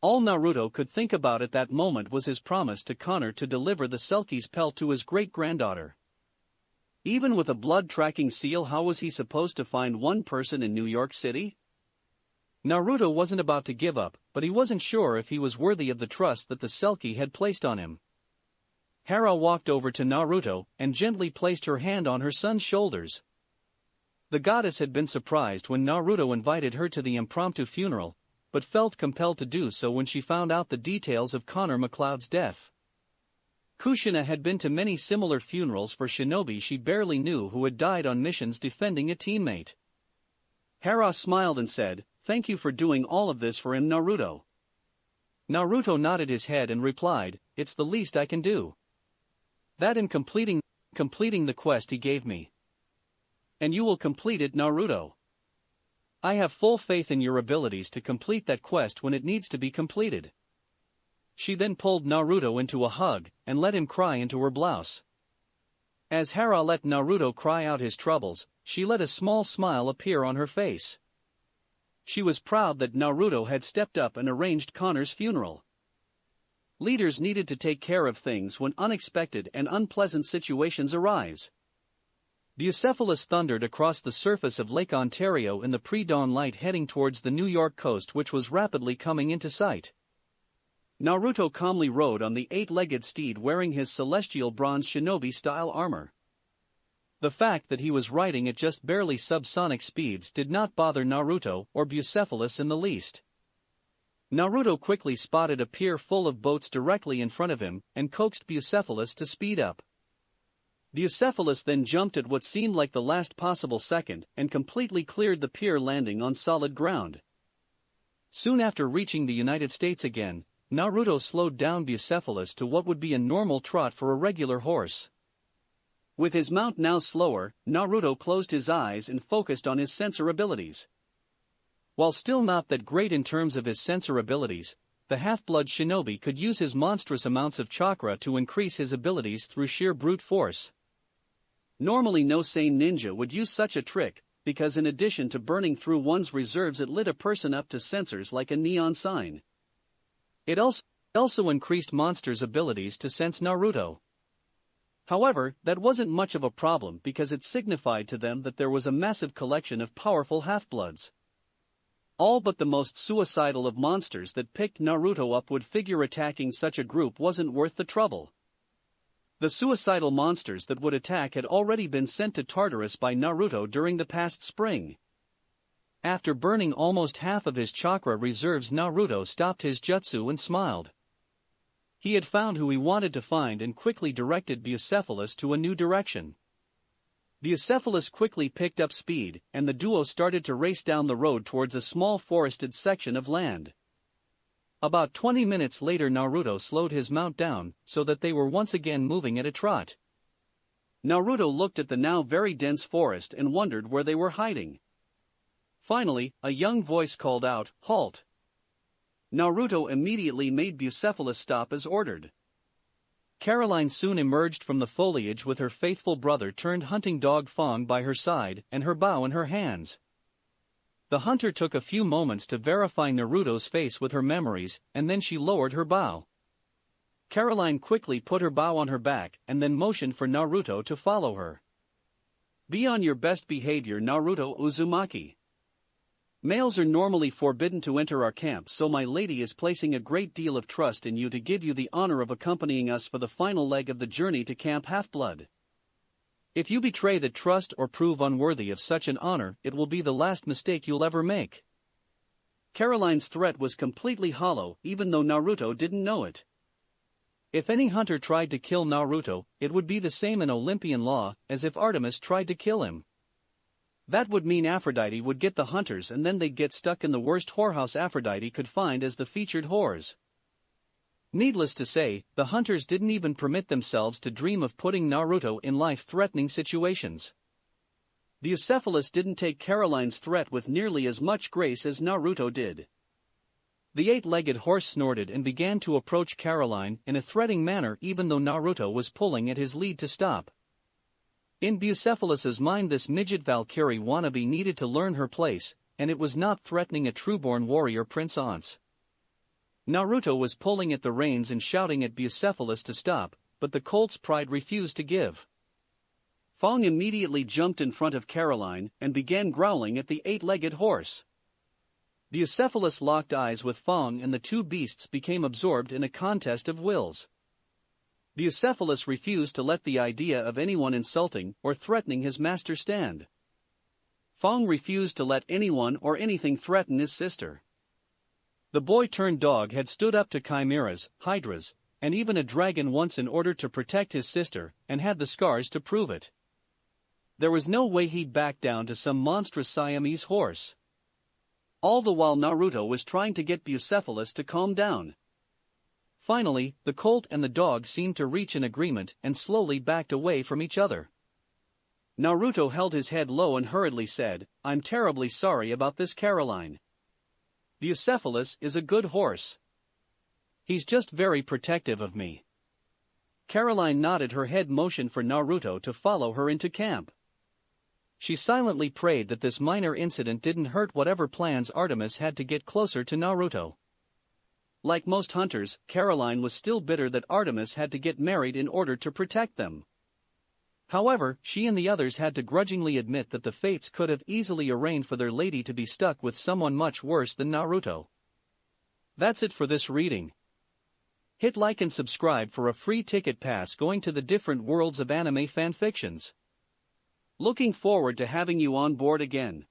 All Naruto could think about at that moment was his promise to Connor to deliver the Selkie's pelt to his great-granddaughter. Even with a blood-tracking seal, how was he supposed to find one person in New York City? Naruto wasn't about to give up, but he wasn't sure if he was worthy of the trust that the Selkie had placed on him. Hera walked over to Naruto and gently placed her hand on her son's shoulders. The goddess had been surprised when Naruto invited her to the impromptu funeral, but felt compelled to do so when she found out the details of Connor MacLeod's death. Kushina had been to many similar funerals for shinobi she barely knew who had died on missions defending a teammate. Hera smiled and said, "Thank you for doing all of this for him, Naruto." Naruto nodded his head and replied, "It's the least I can do. That and completing the quest he gave me." "And you will complete it, Naruto. I have full faith in your abilities to complete that quest when it needs to be completed." She then pulled Naruto into a hug and let him cry into her blouse. As Hera let Naruto cry out his troubles, she let a small smile appear on her face. She was proud that Naruto had stepped up and arranged Connor's funeral. Leaders needed to take care of things when unexpected and unpleasant situations arise. Bucephalus thundered across the surface of Lake Ontario in the pre-dawn light heading towards the New York coast, which was rapidly coming into sight. Naruto calmly rode on the eight-legged steed wearing his celestial bronze shinobi-style armor. The fact that he was riding at just barely subsonic speeds did not bother Naruto or Bucephalus in the least. Naruto quickly spotted a pier full of boats directly in front of him and coaxed Bucephalus to speed up. Bucephalus then jumped at what seemed like the last possible second and completely cleared the pier, landing on solid ground. Soon after reaching the United States again, Naruto slowed down Bucephalus to what would be a normal trot for a regular horse. With his mount now slower, Naruto closed his eyes and focused on his sensor abilities. While still not that great in terms of his sensor abilities, the half-blood shinobi could use his monstrous amounts of chakra to increase his abilities through sheer brute force. Normally no sane ninja would use such a trick, because in addition to burning through one's reserves, it lit a person up to sensors like a neon sign. It also increased monsters' abilities to sense Naruto. However, that wasn't much of a problem because it signified to them that there was a massive collection of powerful half-bloods. All but the most suicidal of monsters that picked Naruto up would figure attacking such a group wasn't worth the trouble. The suicidal monsters that would attack had already been sent to Tartarus by Naruto during the past spring. After burning almost half of his chakra reserves, Naruto stopped his jutsu and smiled. He had found who he wanted to find and quickly directed Bucephalus to a new direction. Bucephalus quickly picked up speed, and the duo started to race down the road towards a small forested section of land. About 20 minutes later, Naruto slowed his mount down so that they were once again moving at a trot. Naruto looked at the now very dense forest and wondered where they were hiding. Finally, a young voice called out, "Halt!" Naruto immediately made Bucephalus stop as ordered. Caroline soon emerged from the foliage with her faithful brother-turned-hunting dog Fong by her side and her bow in her hands. The hunter took a few moments to verify Naruto's face with her memories, and then she lowered her bow. Caroline quickly put her bow on her back and then motioned for Naruto to follow her. "Be on your best behavior, Naruto Uzumaki. Males are normally forbidden to enter our camp, so my lady is placing a great deal of trust in you to give you the honor of accompanying us for the final leg of the journey to Camp Half-Blood. If you betray that trust or prove unworthy of such an honor, it will be the last mistake you'll ever make." Caroline's threat was completely hollow, even though Naruto didn't know it. If any hunter tried to kill Naruto, it would be the same in Olympian law as if Artemis tried to kill him. That would mean Aphrodite would get the hunters, and then they'd get stuck in the worst whorehouse Aphrodite could find as the featured whores. Needless to say, the hunters didn't even permit themselves to dream of putting Naruto in life-threatening situations. Bucephalus didn't take Caroline's threat with nearly as much grace as Naruto did. The eight-legged horse snorted and began to approach Caroline in a threatening manner, even though Naruto was pulling at his lead to stop. In Bucephalus's mind, this midget Valkyrie wannabe needed to learn her place, and it was not threatening a trueborn warrior princess. Naruto was pulling at the reins and shouting at Bucephalus to stop, but the colt's pride refused to give. Fong immediately jumped in front of Caroline and began growling at the eight-legged horse. Bucephalus locked eyes with Fong and the two beasts became absorbed in a contest of wills. Bucephalus refused to let the idea of anyone insulting or threatening his master stand. Fong refused to let anyone or anything threaten his sister. The boy-turned-dog had stood up to chimeras, hydras, and even a dragon once in order to protect his sister, and had the scars to prove it. There was no way he'd back down to some monstrous Siamese horse. All the while Naruto was trying to get Bucephalus to calm down. Finally, the colt and the dog seemed to reach an agreement and slowly backed away from each other. Naruto held his head low and hurriedly said, "I'm terribly sorry about this, Caroline. Bucephalus is a good horse. He's just very protective of me." Caroline nodded her head, motion for Naruto to follow her into camp. She silently prayed that this minor incident didn't hurt whatever plans Artemis had to get closer to Naruto. Like most hunters, Caroline was still bitter that Artemis had to get married in order to protect them. However, she and the others had to grudgingly admit that the fates could have easily arranged for their lady to be stuck with someone much worse than Naruto. That's it for this reading. Hit like and subscribe for a free ticket pass going to the different worlds of anime fanfictions. Looking forward to having you on board again.